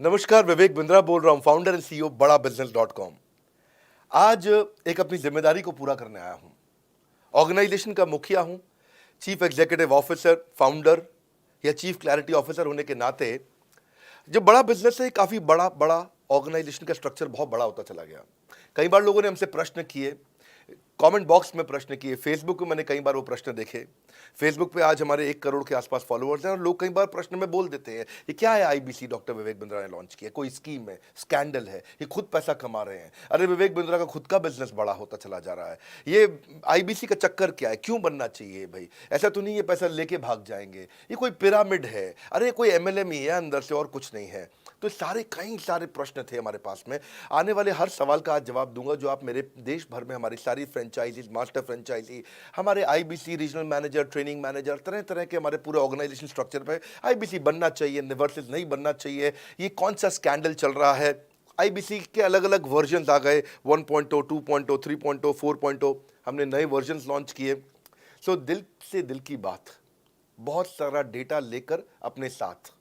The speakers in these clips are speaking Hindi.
नमस्कार, विवेक बिंद्रा बोल रहा हूं, फाउंडर एंड सीईओ बड़ा बिजनेस .com। आज एक अपनी जिम्मेदारी को पूरा करने आया हूं। ऑर्गेनाइजेशन का मुखिया हूं, चीफ एग्जीक्यूटिव ऑफिसर, फाउंडर या चीफ क्लैरिटी ऑफिसर होने के नाते जो बड़ा बिजनेस है, काफी बड़ा बड़ा ऑर्गेनाइजेशन का स्ट्रक्चर बहुत बड़ा होता चला गया। कई बार लोगों ने हमसे प्रश्न किए, कमेंट बॉक्स में प्रश्न किए, फेसबुक पे मैंने कई बार वो प्रश्न देखे। फेसबुक पे आज हमारे 1 करोड़ के आसपास फॉलोअर्स हैं और लोग कई बार प्रश्न में बोल देते हैं, ये क्या है आईबीसी डॉक्टर विवेक बिंद्रा ने लॉन्च किया, कोई स्कीम है, स्कैंडल है, ये खुद पैसा कमा रहे हैं। अरे विवेक बिंद्रा का खुद का बिजनेस बड़ा होता चला जा रहा है, ये आईबीसी का चक्कर क्या है, क्यों बनना चाहिए भाई, ऐसा तो नहीं ये पैसा लेके भाग जाएंगे, ये कोई पिरामिड है, अरे कोई एमएलएम ही है अंदर से और कुछ नहीं है। तो कई सारे प्रश्न थे हमारे पास में। आने वाले हर सवाल का आज जवाब दूंगा जो आप मेरे देश भर में हमारी सारी फ्रेंचाइजीज, मास्टर फ्रेंचाइजी, हमारे IBC regional manager, training manager, तरह तरह के हमारे पूरे ऑर्गेनाइजेशन स्ट्रक्चर पे आईबीसी बनना चाहिए वर्सेस नहीं बनना चाहिए, ये कौन सा स्कैंडल चल रहा है। आईबीसी के अलग अलग वर्जन आ गए, 1.0, 2.0, 3.0, 4.0, हमने नए वर्जन लॉन्च किए। सो दिल से दिल की बात, बहुत सारा डेटा लेकर अपने साथ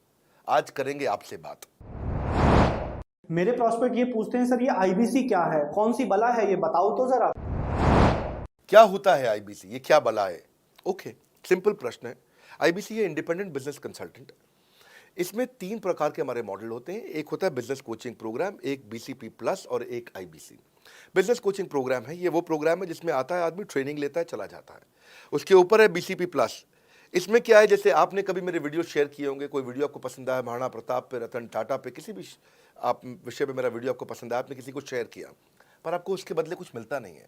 आज करेंगे आपसे बात। मेरे प्रॉस्पेक्ट ये पूछते हैं, सर ये आईबीसी क्या है, कौन सी बला है, ये बताओ तो जरा। क्या होता है आईबीसी, ये क्या बला है? ओके, सिंपल प्रश्न है। आईबीसी है इंडिपेंडेंट बिजनेस कंसल्टेंट। इसमें 3 प्रकार के हमारे मॉडल होते हैं। एक होता है बिजनेस कोचिंग प्रोग्राम, एक बीसीपी प्लस और एक आईबीसी। बिजनेस कोचिंग प्रोग्राम है, ये वो प्रोग्राम है जिसमें आता है आदमी, ट्रेनिंग लेता है, चला जाता है। उसके ऊपर है बीसीपी प्लस। इसमें क्या है, जैसे आपने कभी मेरे वीडियो शेयर किए होंगे, कोई वीडियो आपको पसंद आया, महाराणा प्रताप पे, रतन टाटा पे, किसी भी आप विषय पे मेरा वीडियो आपको पसंद आया, आपने किसी को शेयर किया, पर आपको उसके बदले कुछ मिलता नहीं है।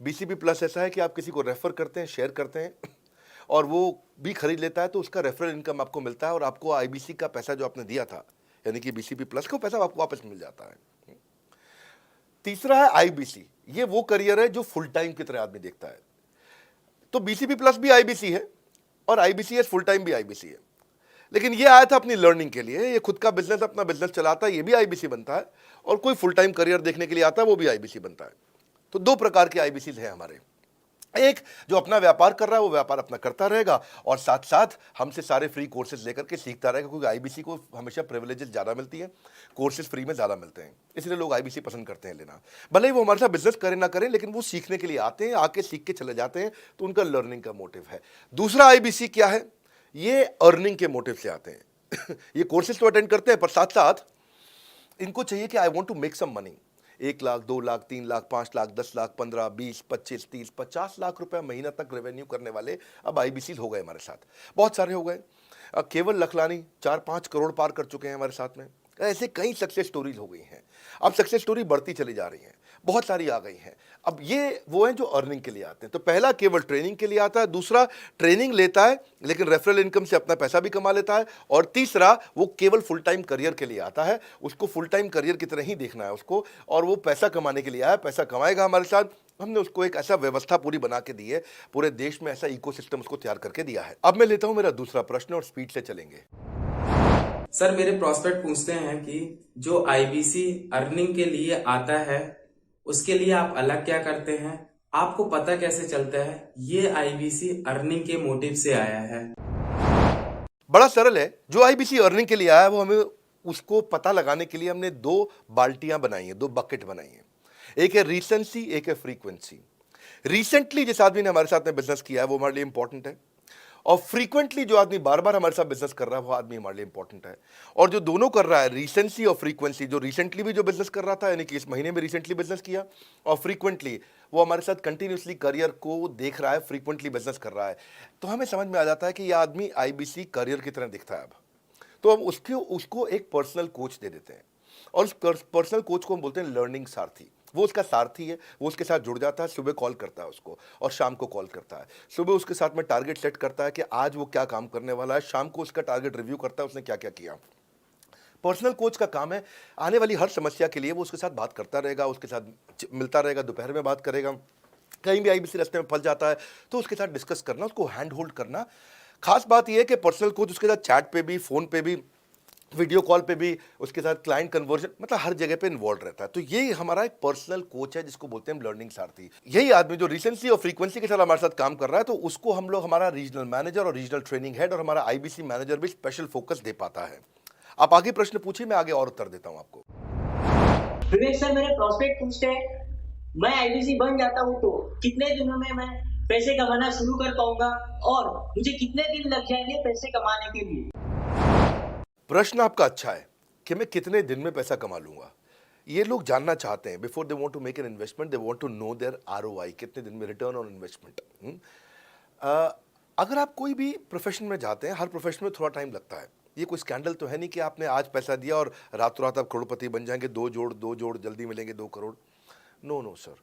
बीसीपी प्लस ऐसा है कि आप किसी को रेफर करते हैं, शेयर करते हैं और वो भी खरीद लेता है, तो उसका रेफरल इनकम आपको मिलता है और आपको आईबीसी का पैसा जो आपने दिया था, यानी कि बीसीपी प्लस का पैसा आपको वापस मिल जाता है। तीसरा है आईबीसी, ये वो करियर है जो फुल टाइम की तरह आदमी देखता है। तो बीसीपी प्लस भी आईबीसी है और आईबीसीएस फुल टाइम भी आईबीसी है। लेकिन ये आया था अपनी लर्निंग के लिए, ये खुद का बिजनेस, अपना बिजनेस चलाता है, ये भी आईबीसी बनता है, और कोई फुल टाइम करियर देखने के लिए आता है, वो भी आईबीसी बनता है। तो 2 प्रकार के आईबीसी हैं हमारे। एक जो अपना व्यापार कर रहा है वो व्यापार अपना करता रहेगा और साथ साथ हमसे सारे फ्री कोर्सेज लेकर के सीखता रहेगा, क्योंकि आईबीसी को हमेशा प्रिविलेजेस ज़्यादा मिलती है, कोर्सेज फ्री में ज़्यादा मिलते हैं, इसलिए लोग आईबीसी पसंद करते हैं लेना। भले ही वो हमारे साथ बिजनेस करें ना करें, लेकिन वो सीखने के लिए आते हैं, आके सीख के चले जाते हैं, तो उनका लर्निंग का मोटिव है। दूसरा आईबीसी क्या है, ये अर्निंग के मोटिव से आते हैं ये कोर्सेज तो अटेंड करते हैं, पर साथ साथ इनको चाहिए कि I want to make some money. 1 lakh, 2 lakh, 3 lakh, 5 lakh, 10 lakh, 15, 20, 25, 30, 50 lakh रुपए महीना तक रेवेन्यू करने वाले अब आईबीसी हो गए हमारे साथ, बहुत सारे हो गए। केवल लखलानी 4-5 करोड़ पार कर चुके हैं हमारे साथ में। ऐसे कई सक्सेस स्टोरीज हो गई हैं, अब सक्सेस स्टोरी बढ़ती चली जा रही हैं, बहुत सारी आ गई हैं। अब ये वो हैं जो अर्निंग के लिए आते हैं। तो पहला केवल ट्रेनिंग के लिए आता है, दूसरा ट्रेनिंग लेता है लेकिन रेफरल इनकम से अपना पैसा भी कमा लेता है, और तीसरा वो केवल फुल टाइम करियर के लिए आता है, उसको फुल टाइम करियर की तरह ही देखना है उसको, और वो पैसा कमाने के लिए आया, पैसा कमाएगा हमारे साथ। हमने उसको एक ऐसा व्यवस्था पूरी बना के दी है, पूरे देश में ऐसा इकोसिस्टम उसको तैयार करके दिया है। अब मैं लेता हूं मेरा दूसरा प्रश्न और स्पीड से चलेंगे। सर मेरे प्रॉस्पेक्ट पूछते हैं कि जो आईबीसी अर्निंग के लिए आता है उसके लिए आप अलग क्या करते हैं, आपको पता कैसे चलता है ये आईबीसी अर्निंग के मोटिव से आया है? बड़ा सरल है, जो आईबीसी अर्निंग के लिए आया है वो हमें उसको पता लगाने के लिए हमने 2 बाल्टियां बनाई हैं, 2 बकेट बनाई हैं। एक है रीसेंसी, एक है फ्रीक्वेंसी। रिसेंटली जिस आदमी ने हमारे साथ में बिजनेस किया है वो हमारे लिए इंपॉर्टेंट है, और फ्रीक्वेंटली जो आदमी बार बार हमारे साथ बिजनेस कर रहा है वो आदमी हमारे लिए इंपॉर्टेंट है। और जो दोनों कर रहा है, रिसेंसी और फ्रीक्वेंसी, जो रिसेंटली भी जो बिजनेस कर रहा था, यानी कि इस महीने में रिसेंटली बिजनेस किया, और फ्रीक्वेंटली वो हमारे साथ कंटिन्यूसली करियर को देख रहा है, फ्रीक्वेंटली बिजनेस कर रहा है, तो हमें समझ में आ जाता है कि यह आदमी आईबीसी करियर की तरह दिखता है। अब तो हम उसको एक पर्सनल कोच दे देते हैं, और उस पर्सनल कोच को हम बोलते हैं लर्निंग सारथी। वो उसका सारथी है, वो उसके साथ जुड़ जाता है, सुबह कॉल करता है उसको और शाम को कॉल करता है। सुबह उसके साथ में टारगेट सेट करता है कि आज वो क्या काम करने वाला है, शाम को उसका टारगेट रिव्यू करता है उसने क्या क्या किया। पर्सनल कोच का काम है आने वाली हर समस्या के लिए वो उसके साथ बात करता रहेगा, उसके साथ मिलता रहेगा, दोपहर में बात करेगा, कहीं भी आईबीसी रास्ते में फंस जाता है तो उसके साथ डिस्कस करना, उसको हैंड होल्ड करना। खास बात यह है कि पर्सनल कोच उसके साथ चैट पे भी, फोन पे भी, वीडियो कॉल पे भी, उसके साथ क्लाइंट कन्वर्जन, मतलब हर जगह पे इन्वॉल्व रहता है। तो ये हमारा एक पर्सनल कोच है जिसको बोलते हैं लर्निंग सारथी। यही आदमी जो रिसेंसी और फ्रीक्वेंसी के साथ हमारे साथ काम कर रहा है, तो उसको हम लोग हमारा रीजनल मैनेजर और रीजनल ट्रेनिंग हेड और हमारा आईबीसी मैनेजर भी स्पेशल फोकस दे पाता है। आप आगे प्रश्न पूछिए, मैं आगे और उत्तर देता हूं आपको। विवेक सर, मेरे प्रोस्पेक्ट पूछते हैं, मैं आईबीसी बन जाता हूँ तो कितने दिनों में मैं पैसे कमाना शुरू कर पाऊंगा और मुझे कितने दिन लग जाएंगे पैसे कमाने के लिए? प्रश्न आपका अच्छा है कि मैं कितने दिन में पैसा कमा लूंगा। ये लोग जानना चाहते हैं, before they want to make an investment they want to know their ROI, कितने दिन में रिटर्न ऑन इन्वेस्टमेंट। अगर आप कोई भी प्रोफेशन में जाते हैं, हर प्रोफेशन में थोड़ा टाइम लगता है। ये कोई स्कैंडल तो है नहीं कि आपने आज पैसा दिया और रातों रात आप करोड़पति बन जाएंगे, दो जोड़ जल्दी मिलेंगे 2 करोड़। नो नो सर,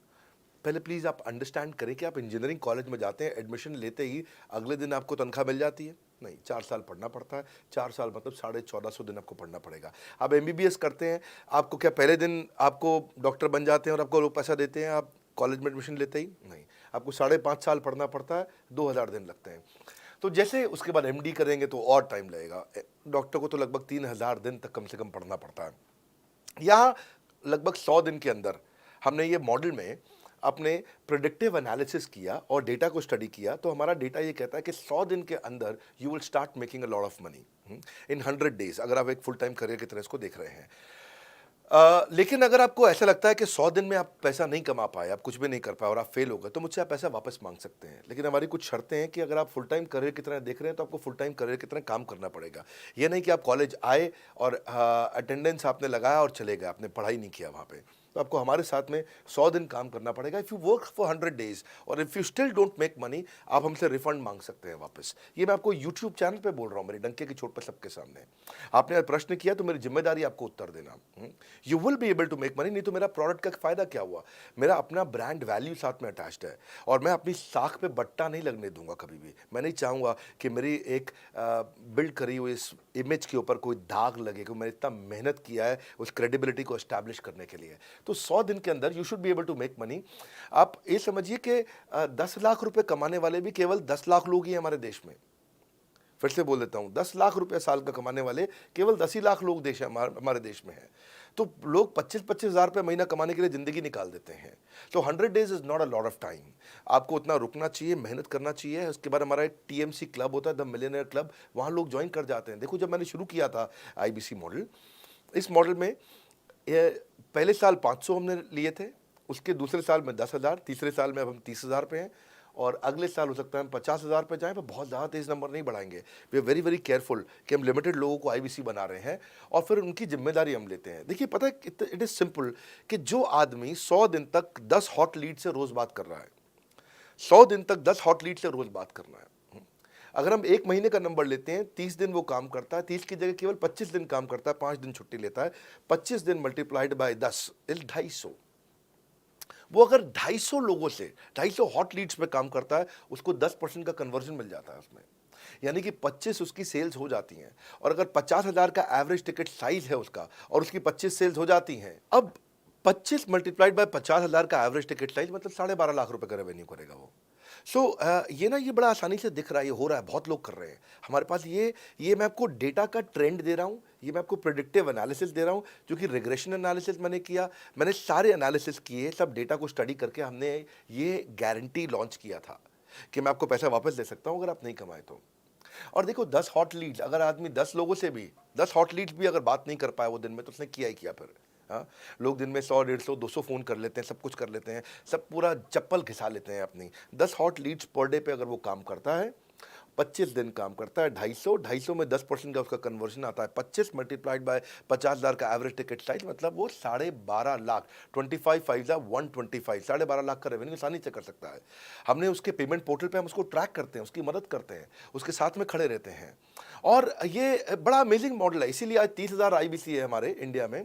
पहले प्लीज़ आप अंडरस्टैंड करें कि आप इंजीनियरिंग कॉलेज में जाते हैं, एडमिशन लेते ही अगले दिन आपको तनख्वाह मिल जाती है? नहीं, 4 साल पढ़ना पड़ता है। 4 साल मतलब 1450 दिन आपको पढ़ना पड़ेगा। आप एमबीबीएस करते हैं, आपको क्या पहले दिन आपको डॉक्टर बन जाते हैं और आपको लोग पैसा देते हैं आप कॉलेज में एडमिशन लेते ही? नहीं, आपको 5.5 साल पढ़ना पड़ता है, 2000 दिन लगते हैं। तो जैसे उसके बाद एमडी करेंगे तो और टाइम लगेगा। डॉक्टर को तो लगभग 3000 दिन तक कम से कम पढ़ना पड़ता है। यहाँ लगभग 100 दिन के अंदर हमने ये मॉडल में अपने प्रिडिक्टिव एनालिसिस किया और डेटा को स्टडी किया, तो हमारा डेटा ये कहता है कि 100 दिन के अंदर you will start making a lot of money in 100 days, अगर आप एक फुल टाइम करियर की तरह इसको देख रहे हैं। लेकिन अगर आपको ऐसा लगता है कि 100 दिन में आप पैसा नहीं कमा पाए, आप कुछ भी नहीं कर पाए और आप फेल हो गए, तो मुझसे आप पैसा वापस मांग सकते हैं। लेकिन हमारी कुछ शर्तें हैं कि अगर आप फुल टाइम करियर की तरह देख रहे हैं तो आपको फुल टाइम करियर की तरह काम करना पड़ेगा। ये नहीं कि आप कॉलेज आए और अटेंडेंस आपने लगाया और चले गए, आपने पढ़ाई नहीं किया वहाँ पे। तो आपको हमारे साथ में 100 दिन काम करना पड़ेगा। If you work for 100 days और if you still don't make money, आप हमसे रिफंड मांग सकते हैं वापस। ये मैं आपको यूट्यूब चैनल पे बोल रहा हूँ, मेरे डंके की चोट पर सबके सामने। आपने प्रश्न किया तो मेरी जिम्मेदारी आपको उत्तर देना। You will be able to make money, नहीं तो मेरा प्रोडक्ट का फ़ायदा क्या हुआ? मेरा अपना ब्रांड वैल्यू साथ में अटैच्ड है और मैं अपनी साख पे बट्टा नहीं लगने दूंगा कभी भी। मैं नहीं चाहूँगा कि मेरी एक बिल्ड करी हुई इस इमेज के ऊपर कोई दाग लगे, कि मैंने इतना मेहनत किया है उस क्रेडिबिलिटी को एस्टैब्लिश करने के लिए। तो 100 दिन के अंदर you should be able to make money. आप ये समझिए कि 10 लाख रुपए कमाने वाले भी केवल 10 लाख लोग ही हैं हमारे देश में। फिर से बोल देता हूं, 10 लाख रुपए साल का कमाने वाले केवल 10 ही लाख लोग देश हमारे देश में हैं। तो लोग 25-25 हज़ार रुपये महीना कमाने के लिए ज़िंदगी निकाल देते हैं। तो 100 days is not a lot of time. आपको उतना रुकना चाहिए, मेहनत करना चाहिए। उसके बाद हमारा एक टीएमसी क्लब होता है, द मिलियनेयर क्लब, वहाँ लोग ज्वाइन कर जाते हैं। देखो, जब मैंने शुरू किया था आईबीसी मॉडल, इस मॉडल में पहले साल 500 हमने लिए थे, उसके दूसरे साल में 10,000, तीसरे साल में अब हम 30,000 पे हैं और अगले साल हो सकता है हम 50,000 पे जाएं, पर बहुत ज़्यादा तेज़ नंबर नहीं बढ़ाएंगे। We are very very careful कि हम लिमिटेड लोगों को आईबीसी बना रहे हैं और फिर उनकी जिम्मेदारी हम लेते हैं। देखिए, पता है इट इज़ सिंपल कि जो आदमी 100 दिन तक 10 हॉट लीड से रोज़ बात कर रहा है, 100 दिन तक 10 हॉट लीड से रोज़ बात करना है। अगर हम 1 महीने का नंबर लेते हैं, 30 दिन वो काम करता है, 30 की जगह केवल 25 दिन काम करता है, 5 दिन छुट्टी लेता है, 25 दिन मल्टीप्लाइड बाय 10 इज 250। वो अगर 250 लोगों से 250 हॉट लीड्स पे काम करता है, उसको 10% का कन्वर्जन मिल जाता है उसमें, यानी कि 25 उसकी सेल्स हो जाती हैं। और अगर 50,000 का एवरेज टिकट साइज है उसका और उसकी 25 सेल्स हो जाती हैं, अब 25 मल्टीप्लाइड बाय 50,000 का एवरेज टिकट साइज मतलब 12.5 लाख रुपए का रेवेन्यू करेगा वो। ये ना, ये बड़ा आसानी से दिख रहा है, ये हो रहा है, बहुत लोग कर रहे हैं हमारे पास। ये मैं आपको डेटा का ट्रेंड दे रहा हूँ, ये मैं आपको प्रेडिक्टिव एनालिसिस दे रहा हूँ, जो कि रिग्रेशन एनालिसिस मैंने किया। मैंने सारे एनालिसिस किए, सब डेटा को स्टडी करके हमने ये गारंटी लॉन्च किया था कि मैं आपको पैसा वापस दे सकता हूँ अगर आप नहीं कमाए तो। और देखो, 10 हॉट लीड्स, अगर आदमी 10 लोगों से भी 10 हॉट लीड्स भी अगर बात नहीं कर पाया वो दिन में, तो उसने किया ही किया फिर। हाँ, लोग दिन में 100, 150, 200 फ़ोन कर लेते हैं, सब कुछ कर लेते हैं, सब पूरा चप्पल घिसा लेते हैं अपनी। 10 हॉट लीड्स पर डे पे अगर वो काम करता है, 25 दिन काम करता है, 250 में 10% का उसका कन्वर्जन आता है, 25 मल्टीप्लाइड बाय 50,000 का एवरेज टिकट साइज, मतलब वो 12.5 लाख, 25 5 125, 12.5 लाख का रेवेन्यू आसानी से कर सकता है। हमने उसके पेमेंट पोर्टल पे हम उसको ट्रैक करते हैं, उसकी मदद करते हैं, उसके साथ में खड़े रहते हैं। और ये बड़ा अमेजिंग मॉडल है, इसीलिए आज 30,000 आईबीसी है हमारे इंडिया में।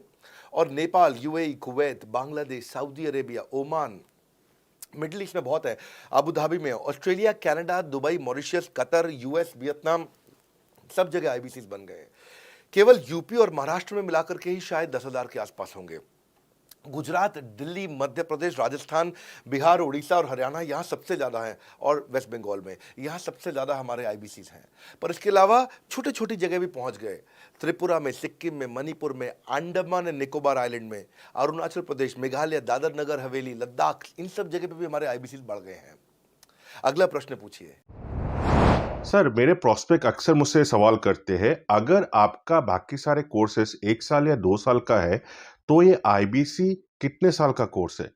और Nepal, UAE, Kuwait, Bangladesh, Saudi Arabia, Oman, middle east में बहुत है, अबू धाबी में, Australia, Canada, Dubai, Mauritius, Qatar, US, Vietnam, सब जगह आईबीसीज बन गए हैं। केवल यूपी और महाराष्ट्र में मिलाकर के ही शायद 10,000 के आसपास होंगे। गुजरात, दिल्ली, मध्य प्रदेश, राजस्थान, बिहार, उड़ीसा और हरियाणा, यहाँ सबसे ज़्यादा हैं, और वेस्ट बंगाल में यहाँ सबसे ज़्यादा हमारे आईबीसीज हैं। पर इसके अलावा छोटी छोटी जगह भी पहुँच गए, त्रिपुरा में, सिक्किम में, मणिपुर में, अंडमान एंड निकोबार आइलैंड में, अरुणाचल प्रदेश, मेघालय, दादर नगर हवेली, लद्दाख, इन सब जगह पे भी हमारे आईबीसीज बढ़ गए हैं। अगला प्रश्न पूछिए। सर, मेरे प्रोस्पेक्ट अक्सर मुझसे सवाल करते हैं, अगर आपका बाकी सारे कोर्सेस 1 साल या 2 साल का है, तो ये आईबीसी कितने साल का कोर्स है?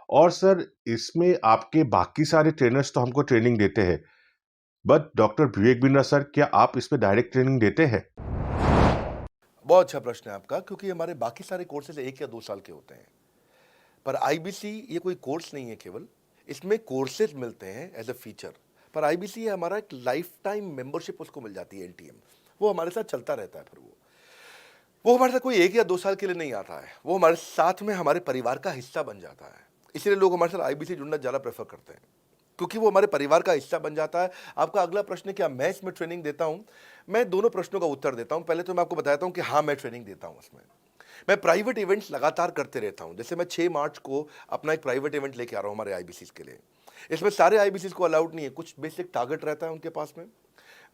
और सर, इसमें आपके बाकी सारे ट्रेनर्स तो हमको ट्रेनिंग देते हैं, but doctor Vivek Bindra sir, क्या आप इसमें डायरेक्ट ट्रेनिंग देते हैं? बहुत अच्छा प्रश्न है आपका, क्योंकि हमारे बाकी सारे कोर्सेज 1 या 2 साल के होते हैं, पर आईबीसी ये कोई कोर्स नहीं है केवल, इसमें कोर्सेज मिलते हैं एज अ फीचर। पर आईबीसी हमारा एक लाइफ टाइम मेंबरशिप उसको मिल जाती है, एलटीएम, वो हमारे साथ चलता रहता है। फिर वो हमारे साथ कोई 1 या 2 साल के लिए नहीं आता है, वो हमारे साथ में हमारे परिवार का हिस्सा बन जाता है। इसलिए लोग हमारे साथ आईबीसी जुड़ना ज़्यादा प्रेफर करते हैं, क्योंकि वो हमारे परिवार का हिस्सा बन जाता है। आपका अगला प्रश्न है, क्या मैं इसमें ट्रेनिंग देता हूं? मैं दोनों प्रश्नों का उत्तर देता हूं। पहले तो मैं आपको बताता हूं कि हाँ, मैं ट्रेनिंग देता हूं इसमें। मैं प्राइवेट इवेंट्स लगातार करते रहता हूं। जैसे मैं 6 मार्च को अपना एक प्राइवेट इवेंट लेके आ रहा हूं हमारे आईबीसी के लिए। इसमें सारे आईबीसी को अलाउड नहीं है, कुछ बेसिक टारगेट रहता है उनके पास में।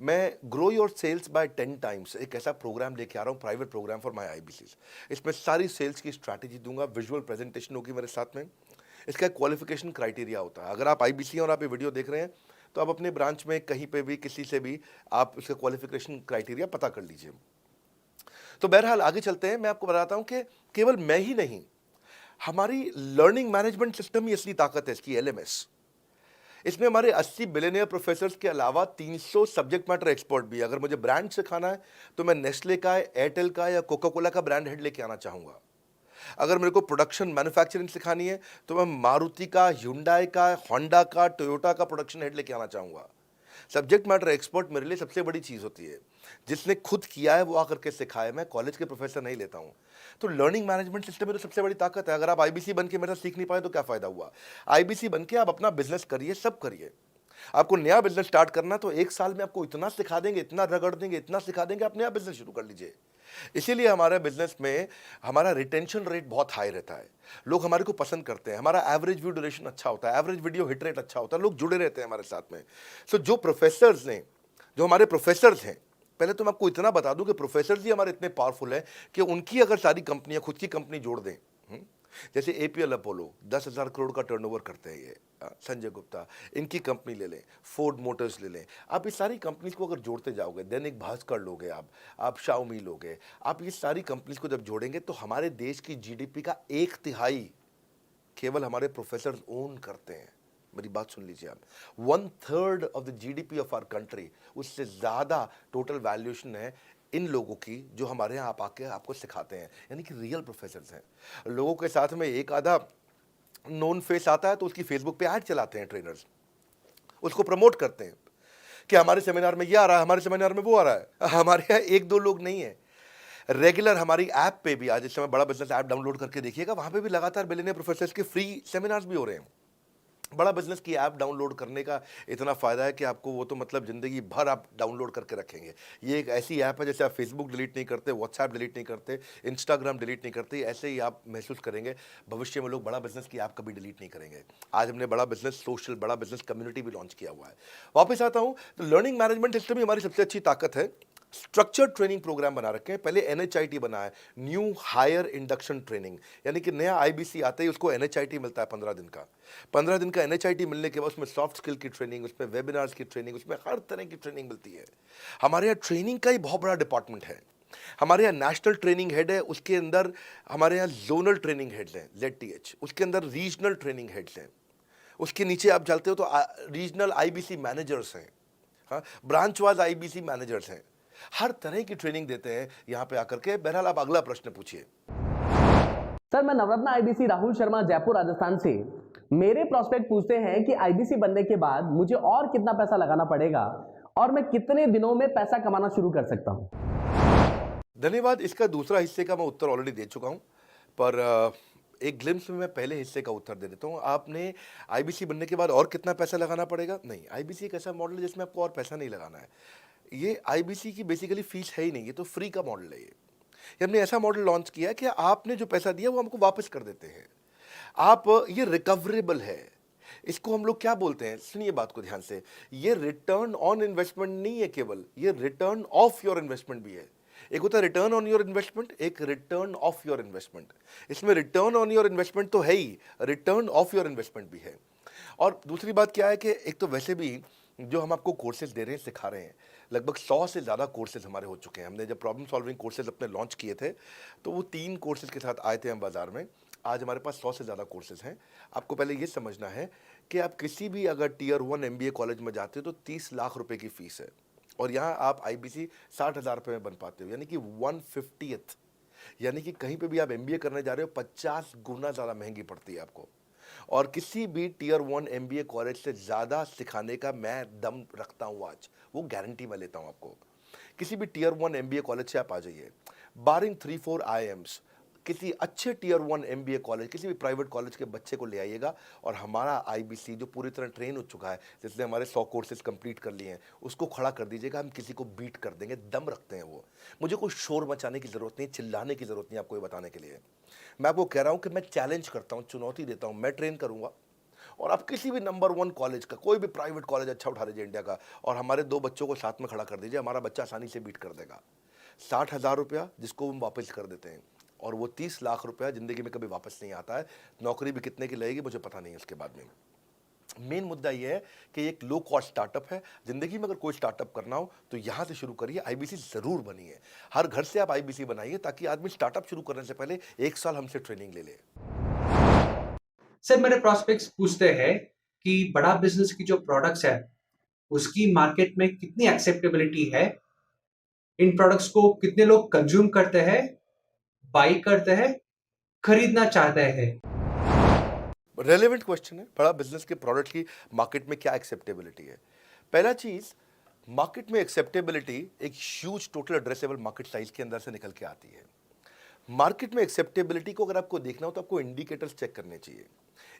मैं grow your sales by 10 times एक ऐसा प्रोग्राम लेके आ रहा हूँ, private programme for my IBC. इसमें सारी सेल्स की स्ट्रैटेजी दूंगा, विजुअल प्रेजेंटेशन होगी मेरे साथ में। इसका क्वालिफिकेशन क्राइटेरिया होता है। अगर आप आईबीसी और आप ये वीडियो देख रहे हैं, तो आप अपने ब्रांच में कहीं पे भी किसी से भी आप इसका क्वालिफिकेशन क्राइटेरिया पता कर लीजिए। तो बहरहाल आगे चलते हैं। मैं आपको बताता हूं कि केवल मैं ही नहीं, हमारी लर्निंग मैनेजमेंट सिस्टम ही असली ताकत है इसकी, एलएमएस। इसमें हमारे 80 बिलियनियर प्रोफेसर्स के अलावा 300 सब्जेक्ट मैटर एक्सपर्ट भी है। अगर मुझे ब्रांड सिखाना है, तो मैं नेस्ले का, एयरटेल का या कोका कोला का ब्रांड हेड लेके आना चाहूँगा। अगर मेरे को प्रोडक्शन मैन्युफैक्चरिंग सिखानी है, तो मैं मारुति का, ह्युंडई का, होंडा का, टोयोटा का प्रोडक्शन हेड लेके आना चाहूँगा। सब्जेक्ट मैटर एक्सपर्ट मेरे लिए सबसे बड़ी चीज़ होती है। जिसने खुद किया है वो आकर के सिखाए। मैं कॉलेज के प्रोफेसर नहीं लेता हूँ। तो लर्निंग मैनेजमेंट सिस्टम में तो सबसे बड़ी ताकत है। अगर आप आईबीसी बन के मेरे साथ सीख नहीं पाए तो क्या फ़ायदा हुआ? आईबीसी बन के आप अपना बिजनेस करिए, सब करिए। आपको नया बिजनेस स्टार्ट करना, तो 1 साल में आपको इतना सिखा देंगे, इतना रगड़ देंगे, इतना सिखा देंगे, आप नया बिजनेस शुरू कर लीजिए। इसीलिए हमारे बिजनेस में हमारा रिटेंशन रेट बहुत हाई रहता है। लोग हमारे को पसंद करते हैं। हमारा एवरेज व्यू ड्यूरेशन अच्छा होता है, एवरेज वीडियो हिट रेट अच्छा होता है, लोग जुड़े रहते हैं हमारे साथ में। सो जो प्रोफेसर्स ने, जो हमारे प्रोफेसर्स हैं, पहले तो मैं आपको इतना बता दूं कि प्रोफेसर्स ही हमारे इतने पावरफुल हैं कि उनकी अगर सारी कंपनियां खुद की कंपनी जोड़ दें, जैसे एपीएल अपोलो 10,000 करोड़ का टर्नओवर करते हैं ये, संजय गुप्ता, इनकी कंपनी ले लें, फोर्ड मोटर्स ले लें। आप इस सारी कंपनीज को अगर जोड़ते जाओगे, दैनिक भास्कर लोगे, आप शाओमी लोगे, आप ये सारी कंपनीज को जब जोड़ेंगे, तो हमारे देश की जीडीपी का 1/3 केवल हमारे प्रोफेसर ओन करते हैं। मेरी बात सुन लीजिए आप, 1/3 of the GDP of our country, उससे ज़्यादा टोटल वैल्यूएशन है इन लोगों की, जो हमारे यहाँ आप आके आपको सिखाते हैं, यानी कि रियल प्रोफेसर्स हैं। लोगों के साथ में एक आधा नोन फेस आता है, तो उसकी फेसबुक पे ऐड चलाते हैं ट्रेनर्स, उसको प्रमोट करते हैं कि हमारे सेमिनार में ये आ रहा है, हमारे सेमिनार में वो आ रहा है। हमारे यहाँ 1-2 लोग नहीं है, रेगुलर हमारी ऐप पे भी, आज इस समय बड़ा बिजनेस ऐप डाउनलोड करके देखिएगा, वहाँ पे भी लगातार बिलियनियर प्रोफेसर्स के फ्री सेमिनार्स भी हो रहे हैं। बड़ा बिजनेस की ऐप डाउनलोड करने का इतना फ़ायदा है कि आपको वो तो मतलब ज़िंदगी भर आप डाउनलोड करके रखेंगे। ये एक ऐसी ऐप है, जैसे आप फेसबुक डिलीट नहीं करते, व्हाट्सएप डिलीट नहीं करते, इंस्टाग्राम डिलीट नहीं करते, ऐसे ही आप महसूस करेंगे। भविष्य में लोग बड़ा बिजनेस की ऐप कभी डिलीट नहीं करेंगे। आज हमने बड़ा बिजनेस सोशल, बड़ा बिजनेस कम्युनिटी भी लॉन्च किया हुआ है। वापस आता हूँ, तो लर्निंग मैनेजमेंट सिस्टम ही हमारी सबसे अच्छी ताकत है। स्ट्रक्चर्ड ट्रेनिंग प्रोग्राम बना रखे हैं। पहले एनएचआईटी बना है, न्यू हायर इंडक्शन ट्रेनिंग, यानी कि नया आईबीसी आते ही उसको एनएचआईटी मिलता है 15 दिन का। 15 दिन का एनएचआईटी मिलने के बाद उसमें सॉफ्ट स्किल की ट्रेनिंग, उसमें वेबिनार्स की ट्रेनिंग, उसमें हर तरह की ट्रेनिंग मिलती है। हमारे यहाँ ट्रेनिंग का ही बहुत बड़ा डिपार्टमेंट है। हमारे यहाँ नेशनल ट्रेनिंग हेड है, उसके अंदर हमारे यहाँ जोनल ट्रेनिंग हेड्स हैं, ZTH, उसके अंदर रीजनल ट्रेनिंग हेड्स हैं, उसके नीचे आप चलते हो तो रीजनल आईबीसी मैनेजर्स हैं, हाँ, ब्रांच वाइज आईबीसी मैनेजर्स हैं। हर तरह की ट्रेनिंग देते हैं यहाँ पे आकर के। बहरहाल आप अगला प्रश्न पूछिए। सर, मैं नवरत्न आईबीसी राहुल शर्मा, जयपुर राजस्थान से। मेरे प्रोस्पेक्ट पूछते हैं कि आईबीसी बनने के बाद मुझे और कितना पैसा लगाना पड़ेगा और मैं कितने दिनों में पैसा कमाना शुरू कर सकता हूं? धन्यवाद। इसका दूसरा हिस्से का मैं उत्तर ऑलरेडी दे चुका हूं, पर एक ग्लिम्स में मैं पहले हिस्से का उत्तर दे देता हूं। आपने आईबीसी बनने के बाद और कितना पैसा लगाना पड़ेगा? नहीं, आईबीसी एक ऐसा मॉडल है जिसमें आपको और पैसा नहीं लगाना है। ये आईबीसी की बेसिकली फीस है ही नहीं, ये तो फ्री का मॉडल है। ये हमने ऐसा मॉडल लॉन्च किया कि आपने जो पैसा दिया वो हमको वापस कर देते हैं। आप, ये रिकवरेबल है। इसको हम लोग क्या बोलते हैं, सुनिए बात को ध्यान से, ये रिटर्न ऑन इन्वेस्टमेंट नहीं है केवल, ये रिटर्न ऑफ योर इन्वेस्टमेंट भी है। एक होता है रिटर्न ऑन योर इन्वेस्टमेंट, एक रिटर्न ऑफ योर इन्वेस्टमेंट। इसमें रिटर्न ऑन योर इन्वेस्टमेंट तो है ही, रिटर्न ऑफ योर इन्वेस्टमेंट भी है। और दूसरी बात क्या है कि एक तो वैसे भी जो हम आपको कोर्सेज दे रहे हैं, सिखा रहे हैं, लगभग 100 से ज़्यादा कोर्सेज हमारे हो चुके हैं। हमने जब प्रॉब्लम सॉल्विंग कोर्सेज अपने लॉन्च किए थे तो वो 3 कोर्सेज के साथ आए थे हम बाज़ार में। आज हमारे पास 100 से ज़्यादा कोर्सेज हैं। आपको पहले ये समझना है कि आप किसी भी अगर टियर 1 एमबीए कॉलेज में जाते हो तो 30 लाख रुपए की फ़ीस है, और यहाँ आप आईबीसी 60,000 रुपये में बन पाते हो, यानी कि 1/50th। यानी कि कहीं पे भी आप एमबीए करने जा रहे हो 50 गुना ज़्यादा महंगी पड़ती है आपको। और किसी भी टियर 1 एमबीए कॉलेज से ज़्यादा सिखाने का मैं दम रखता हूँ आज, वो गारंटी मैं लेता हूँ आपको। किसी भी टियर 1 एमबीए कॉलेज से आप आ जाइए, बारिंग 3-4 आईएम्स, किसी अच्छे टियर 1 एमबीए कॉलेज, किसी भी प्राइवेट कॉलेज के बच्चे को ले आइएगा, और हमारा आईबीसी जो पूरी तरह ट्रेन हो चुका है, जिसने हमारे 100 कोर्सेज कंप्लीट कर लिए हैं, उसको खड़ा कर दीजिएगा, हम किसी को बीट कर देंगे। दम रखते हैं वो। मुझे कोई शोर मचाने की ज़रूरत नहीं, चिल्लाने की ज़रूरत नहीं आपको ये बताने के लिए। मैं आपको कह रहा हूँ कि मैं चैलेंज करता हूँ, चुनौती देता हूँ, मैं ट्रेन करूँगा, और आप किसी भी नंबर 1 कॉलेज का, कोई भी प्राइवेट कॉलेज अच्छा उठा लीजिए इंडिया का, और हमारे 2 बच्चों को साथ में खड़ा कर दीजिए, हमारा बच्चा आसानी से बीट कर देगा। 60,000 रुपया जिसको हम वापस कर देते हैं, और वो 30 लाख रुपया ज़िंदगी में कभी वापस नहीं आता है। नौकरी भी कितने की लगेगी मुझे पता नहीं है उसके बाद में। मेन मुद्दा ये है कि एक लो कॉस्ट स्टार्टअप है। ज़िंदगी में अगर कोई स्टार्टअप करना हो तो यहाँ से शुरू करिए, आईबीसी ज़रूर बनिए। हर घर से आप आईबीसी बनाइए, ताकि आदमी स्टार्टअप शुरू करने से पहले 1 साल हमसे ट्रेनिंग ले ले। सर मेरे प्रोस्पेक्ट्स पूछते हैं कि बड़ा बिजनेस की जो प्रोडक्ट्स है उसकी मार्केट में कितनी एक्सेप्टेबिलिटी है, इन प्रोडक्ट्स को कितने लोग कंज्यूम करते हैं, बाई करते हैं, खरीदना चाहते हैं। रेलेवेंट क्वेश्चन है। बड़ा बिजनेस के प्रोडक्ट की मार्केट में क्या एक्सेप्टेबिलिटी है? पहला चीज़, मार्केट में एक्सेप्टेबिलिटी एक huge total addressable market size के अंदर से निकल के आती है। मार्केट में एक्सेप्टेबिलिटी को अगर आपको देखना हो तो आपको इंडिकेटर्स चेक करने चाहिए।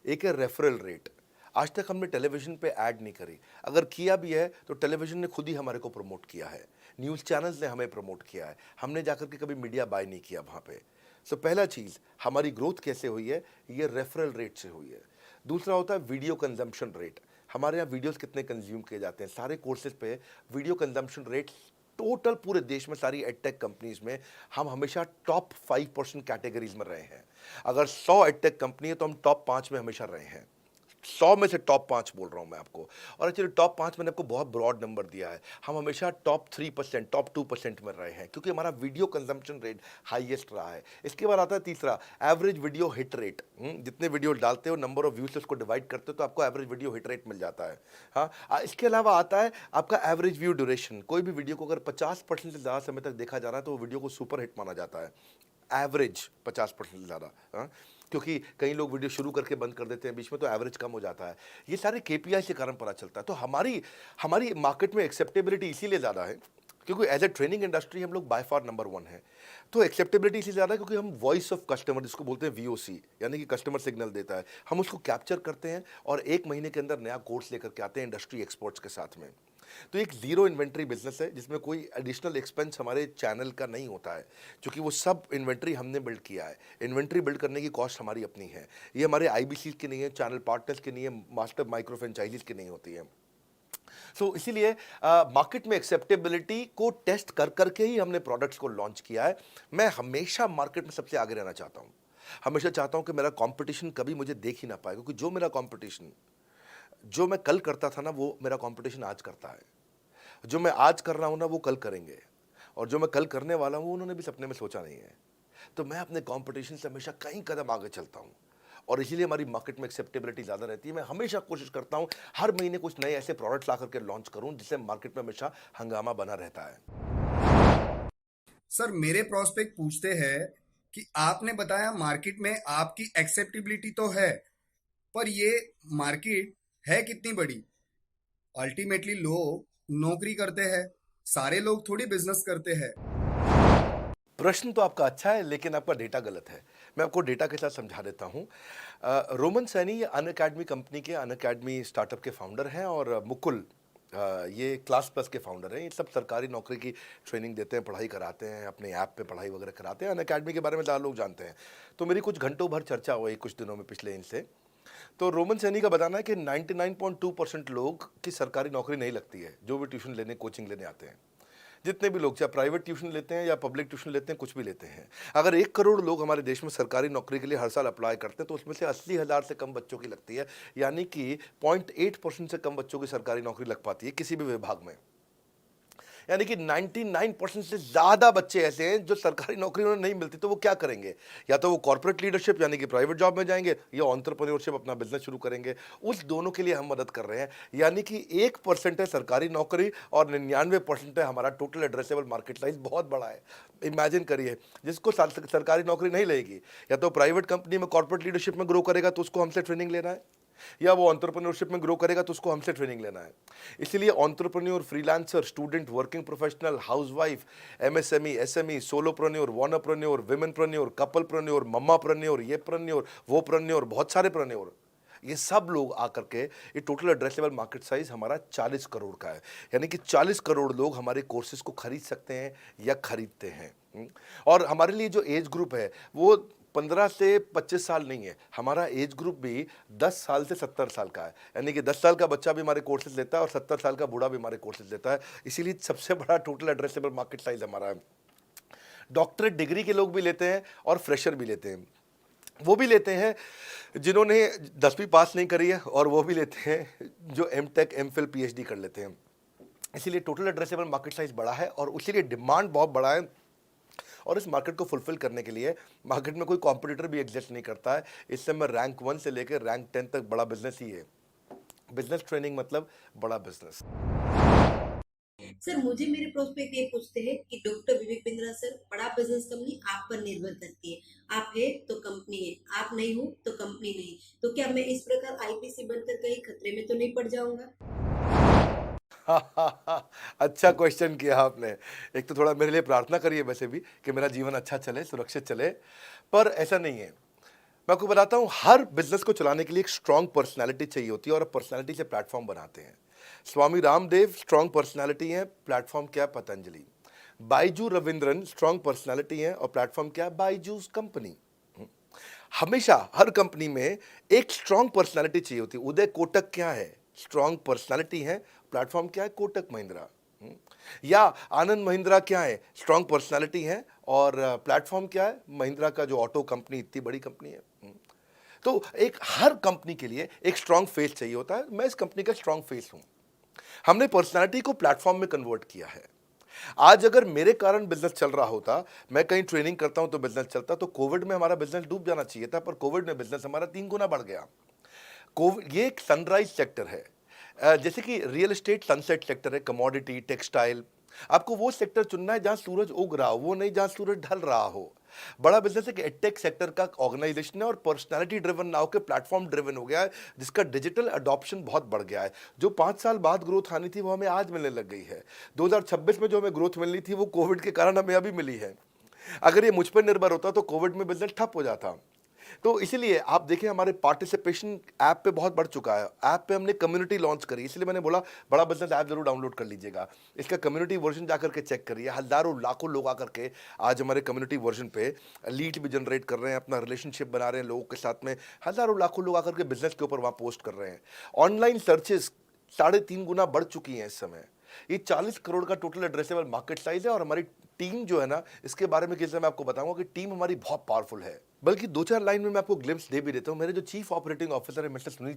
एक है रेफरल रेट। आज तक हमने टेलीविजन पे ऐड नहीं करी, अगर किया भी है तो टेलीविजन ने खुद ही हमारे को प्रमोट किया है, न्यूज़ चैनल्स ने हमें प्रमोट किया है, हमने जाकर के कभी मीडिया बाय नहीं किया वहाँ पे। सो पहला चीज़, हमारी ग्रोथ कैसे हुई है, ये रेफरल रेट से हुई है। दूसरा होता है वीडियो कंजम्पशन रेट। हमारे यहाँ वीडियोस कितने कंज्यूम किए जाते हैं, सारे कोर्सेज पे वीडियो कंजम्पशन रेट टोटल पूरे देश में सारी एडटेक कंपनीज में हम हमेशा टॉप 5% कैटेगरीज में रहे हैं। अगर 100 एडटेक कंपनी है तो हम टॉप 5 में हमेशा रहे हैं। 100 में से टॉप 5 बोल रहा हूं मैं आपको, और एक्चुअली टॉप 5 मैंने आपको बहुत ब्रॉड नंबर दिया है। हम हमेशा टॉप 3%, टॉप 2% में रहे हैं, क्योंकि हमारा वीडियो कंजम्पशन रेट हाईएस्ट रहा है। इसके बाद आता है तीसरा, एवरेज वीडियो हिट रेट। जितने वीडियो डालते हो, नंबर ऑफ व्यूज से उसको डिवाइड करते हो तो आपको एवरेज वीडियो हिट रेट मिल जाता है। हाँ, इसके अलावा आता है आपका एवरेज व्यू ड्यूरेशन। कोई भी वीडियो को अगर 50% से ज़्यादा समय तक देखा जा रहा है तो वो वीडियो को सुपर हिट माना जाता है। एवरेज 50% से ज़्यादा, क्योंकि कई लोग वीडियो शुरू करके बंद कर देते हैं बीच में, तो एवरेज कम हो जाता है। ये सारे केपीआई के कारण पता चलता है। तो हमारी मार्केट में एक्सेप्टेबिलिटी इसीलिए ज़्यादा है क्योंकि एज ए ट्रेनिंग इंडस्ट्री हम लोग बाय फार नंबर 1 है। तो एक्सेप्टेबिलिटी इसलिए ज़्यादा है क्योंकि हम वॉइस ऑफ कस्टमर, जिसको बोलते हैं वीओसी, यानी कि कस्टमर सिग्नल देता है, हम उसको कैप्चर करते हैं और 1 महीने के अंदर नया कोर्स लेकर के आते हैं इंडस्ट्री एक्सपर्ट्स के साथ में। तो एक जीरो इन्वेंट्री बिजनेस है जिसमें कोई एडिशनल एक्सपेंस हमारे चैनल का नहीं होता है, क्योंकि वो सब इन्वेंट्री हमने बिल्ड किया है। इन्वेंट्री बिल्ड करने की कॉस्ट हमारी अपनी है। ये हमारे आईबीसी की नहीं है, चैनल पार्टनर्स की नहीं है, मास्टर माइक्रो फ्रेंचाइजीज की नहीं होती है। सो इसीलिए मार्केट में एक्सेप्टेबिलिटी को टेस्ट कर करके ही हमने प्रोडक्ट्स को लॉन्च किया है। मैं हमेशा मार्केट में सबसे आगे रहना चाहता हूँ। हमेशा चाहता हूँ कि मेरा कंपटीशन कभी मुझे देख ही ना पाए, क्योंकि जो मेरा कंपटीशन, जो मैं कल करता था ना, वो मेरा कंपटीशन आज करता है। जो मैं आज कर रहा हूँ ना, वो कल करेंगे, और जो मैं कल करने वाला हूँ उन्होंने भी सपने में सोचा नहीं है। तो मैं अपने कंपटीशन से हमेशा कई कदम आगे चलता हूँ, और इसीलिए हमारी मार्केट में एक्सेप्टेबिलिटी ज़्यादा रहती है। मैं हमेशा कोशिश करता हूँ हर महीने कुछ नए ऐसे प्रोडक्ट्स ला करके लॉन्च करूँ जिससे मार्केट में हमेशा हंगामा बना रहता है। सर मेरे प्रोस्पेक्ट पूछते हैं कि आपने बताया मार्केट में आपकी एक्सेप्टेबिलिटी तो है, पर ये मार्केट है कितनी बड़ी? अल्टीमेटली लोग नौकरी करते हैं, सारे लोग थोड़ी बिजनेस करते हैं। प्रश्न तो आपका अच्छा है, लेकिन आपका डेटा गलत है। मैं आपको डेटा के साथ समझा देता हूँ। रोमन सैनी ये अनअकैडमी कंपनी के, अनअकैडमी स्टार्टअप के फाउंडर हैं, और मुकुल ये क्लास प्लस के फाउंडर हैं। ये सब सरकारी नौकरी की ट्रेनिंग देते हैं, पढ़ाई कराते हैं, अपने ऐप पे पढ़ाई वगैरह कराते हैं। अनअकैडमी के बारे में ज़्यादा लोग जानते हैं। तो मेरी कुछ घंटों भर चर्चा हुई कुछ दिनों में पिछले इनसे। तो रोमन सैनी का बताना है कि 99.2% लोग की सरकारी नौकरी नहीं लगती है, जो भी ट्यूशन लेने, कोचिंग लेने आते हैं। जितने भी लोग चाहे प्राइवेट ट्यूशन लेते हैं या पब्लिक ट्यूशन लेते हैं, कुछ भी लेते हैं, अगर 1 करोड़ लोग हमारे देश में सरकारी नौकरी के लिए हर साल अप्लाई करते हैं तो उसमें से 80,000 से कम बच्चों की लगती है, यानी कि 0.8% से कम बच्चों की सरकारी नौकरी लग पाती है किसी भी विभाग में। यानी कि 99% से ज़्यादा बच्चे ऐसे हैं जो सरकारी नौकरी उन्हें नहीं मिलती, तो वो क्या करेंगे? या तो वो कॉर्पोरेट लीडरशिप यानी कि प्राइवेट जॉब में जाएंगे या एंटरप्रेन्योरशिप अपना बिजनेस शुरू करेंगे। उस दोनों के लिए हम मदद कर रहे हैं, यानी कि 1% है सरकारी नौकरी और 99% है हमारा टोटल एड्रेसेबल मार्केट साइज। बहुत बड़ा है। इमेजिन करिए, जिसको सरकारी नौकरी नहीं लगेगी, या तो प्राइवेट कंपनी में कॉर्पोरेट लीडरशिप में ग्रो करेगा तो उसको हमसे ट्रेनिंग लेना है, या वो एंटरप्रेन्योरशिप में ग्रो करेगा तो उसको हमसे ट्रेनिंग लेना है। इसलिए entrepreneur, freelancer, student, working professional, housewife, MSME, SME, solopreneur, wannapreneur, womenpreneur, couplepreneur, mommapreneur, ये प्रेन्योर, वो प्रेन्योर, बहुत सारे प्रेन्योर, ये सब लोग आकर के ये टोटल एड्रेसेबल मार्केट साइज हमारा 40 करोड़ का है। यानी कि 40 करोड़ लोग हमारे कोर्सेज को खरीद सकते हैं या खरीदते हैं। और हमारे लिए जो एज ग्रुप है वो 15 से 25 साल नहीं है, हमारा एज ग्रुप भी 10 साल से 70 साल का है। यानी कि 10 साल का बच्चा भी हमारे कोर्सेज लेता है और 70 साल का बूढ़ा भी हमारे कोर्सेज लेता है। इसीलिए सबसे बड़ा टोटल एड्रेसेबल मार्केट साइज हमारा है। डॉक्टरेट डिग्री के लोग भी लेते हैं और फ्रेशर भी लेते हैं। वो भी लेते हैं जिन्होंने 10वीं पास नहीं करी है, और वो भी लेते हैं जो एमटेक, एमफिल, पीएचडी कर लेते हैं। इसीलिए टोटल एड्रेसेबल मार्केट साइज बड़ा है और उसीलिए डिमांड बहुत बड़ा है। और इस मार्केट को फुलफिल करने के लिए मार्केट में कोई कॉम्पिटिटर भी एग्जिस्ट नहीं करता है। इस समय रैंक 1 से लेकर रैंक 10 तक बड़ा बिजनेस ही है। बिजनेस ट्रेनिंग मतलब बड़ा बिजनेस। सर, मुझे मेरे प्रोस्पेक्ट ये पूछते हैं कि डॉक्टर विवेक बिंद्रा सर, बड़ा बिजनेस कंपनी आप पर निर्भर करती है। आप है तो कंपनी है, आप नहीं हो तो कंपनी नहीं। तो क्या मैं इस प्रकार आईपीसी बनकर कहीं खतरे में तो नहीं पड़ जाऊंगा? अच्छा क्वेश्चन किया आपने। एक तो थोड़ा मेरे लिए प्रार्थना करिए वैसे भी कि मेरा जीवन अच्छा चले, सुरक्षित चले, पर ऐसा नहीं है। मैं आपको बताता हूँ, हर बिजनेस को चलाने के लिए एक स्ट्रांग पर्सनालिटी चाहिए होती है और पर्सनालिटी से प्लेटफॉर्म बनाते हैं। स्वामी रामदेव स्ट्रांग पर्सनालिटी है, प्लेटफॉर्म क्या है? पतंजलि। बाइजू रविंद्रन स्ट्रांग पर्सनालिटी है और प्लेटफॉर्म क्या है? बाइजूस कंपनी। हमेशा हर कंपनी में एक स्ट्रांग पर्सनालिटी चाहिए होती है। उदय कोटक क्या है? स्ट्रांग पर्सनालिटी है, प्लेटफॉर्म क्या है? कोटक महिंद्रा। या आनंद महिंद्रा क्या है? स्ट्रांग पर्सनालिटी है और प्लेटफॉर्म क्या है? महिंद्रा का जो ऑटो कंपनी, इतनी बड़ी कंपनी है। तो एक हर कंपनी के लिए एक स्ट्रांग फेस चाहिए होता है। मैं इस कंपनी का स्ट्रांग फेस हूं। हमने पर्सनालिटी को प्लेटफॉर्म में कन्वर्ट किया है। आज अगर मेरे कारण बिजनेस चल रहा होता, मैं कहीं ट्रेनिंग करता हूं तो बिजनेस चलता, तो कोविड में हमारा बिजनेस डूब जाना चाहिए था, पर कोविड में बिजनेस हमारा 3 गुना बढ़ गया। कोविड ये एक सनराइज सेक्टर है, जैसे कि रियल एस्टेट सनसेट सेक्टर है, कमोडिटी, टेक्सटाइल। आपको वो सेक्टर चुनना है जहां सूरज उग रहा हो, वो नहीं जहां सूरज ढल रहा हो। बड़ा बिजनेस है कि एडटेक सेक्टर का ऑर्गेनाइजेशन है और पर्सनालिटी ड्रिवन ना होकर प्लेटफॉर्म ड्रिवन हो गया है, जिसका डिजिटल अडॉप्शन बहुत बढ़ गया है। जो 5 साल बाद ग्रोथ आनी थी वो हमें आज मिलने लग गई है। 2026 में जो हमें ग्रोथ मिलनी थी वो कोविड के कारण हमें अभी मिली है। अगर ये मुझ पर निर्भर होता तो कोविड में बिजनेस ठप हो जाता। तो इसीलिए आप देखिए हमारे पार्टिसिपेशन ऐप पे बहुत बढ़ चुका है। ऐप पे हमने कम्युनिटी लॉन्च करी, इसलिए मैंने बोला बड़ा बिजनेस ऐप जरूर डाउनलोड कर लीजिएगा। इसका कम्युनिटी वर्जन जाकर के चेक करिए। हजारों लाखों लोग आकर के आज हमारे कम्युनिटी वर्जन पे लीड भी जनरेट कर रहे हैं, अपना रिलेशनशिप बना रहे हैं लोगों के साथ में। हजारों लाखों लोग आकर के बिजनेस के ऊपर वहाँ पोस्ट कर रहे हैं। ऑनलाइन सर्चेस 3.5 गुना बढ़ चुकी हैं इस समय। ये 40 करोड़ का टोटल एड्रेसेबल मार्केट साइज है और हमारी टीम जो है ना, इसके बारे में किसी मैं आपको बताऊंगा कि टीम हमारी बहुत पावरफुल है। बल्कि 2-4 लाइन में मैं आपको ग्लिम्स दे भी देता हूं। मेरे जो चीफ ऑपरेटिंग ऑफिसर है मिस्टर सुनील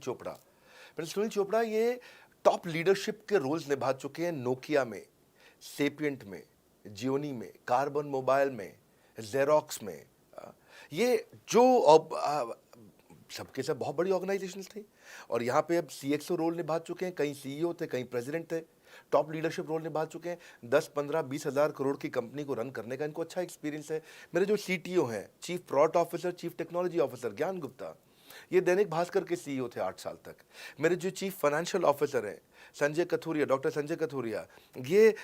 चोपड़ा, ये टॉप लीडरशिप के रोल्स निभा चुके हैं नोकिया में, सेपियंट में, जियोनी में, कार्बन मोबाइल में, जेरोक्स में। ये जो सबके सब बहुत बड़ी ऑर्गेनाइजेशंस थी और यहाँ पे अब सीएक्सओ रोल निभा चुके हैं, कहीं सीईओ थे, कहीं प्रेसिडेंट थे, टॉप लीडरशिप रोल निभा चुके हैं। 10, 15, 20 हज़ार करोड़ की कंपनी को रन करने का इनको अच्छा एक्सपीरियंस है। मेरे जो सीटीओ हैं, chief product officer, chief technology officer ज्ञान गुप्ता, ये दैनिक भास्कर के सीईओ थे 8 साल तक। मेरे जो चीफ फाइनेंशियल ऑफिसर हैं संजय कथुरिया, डॉक्टर संजय कथुरिया, ये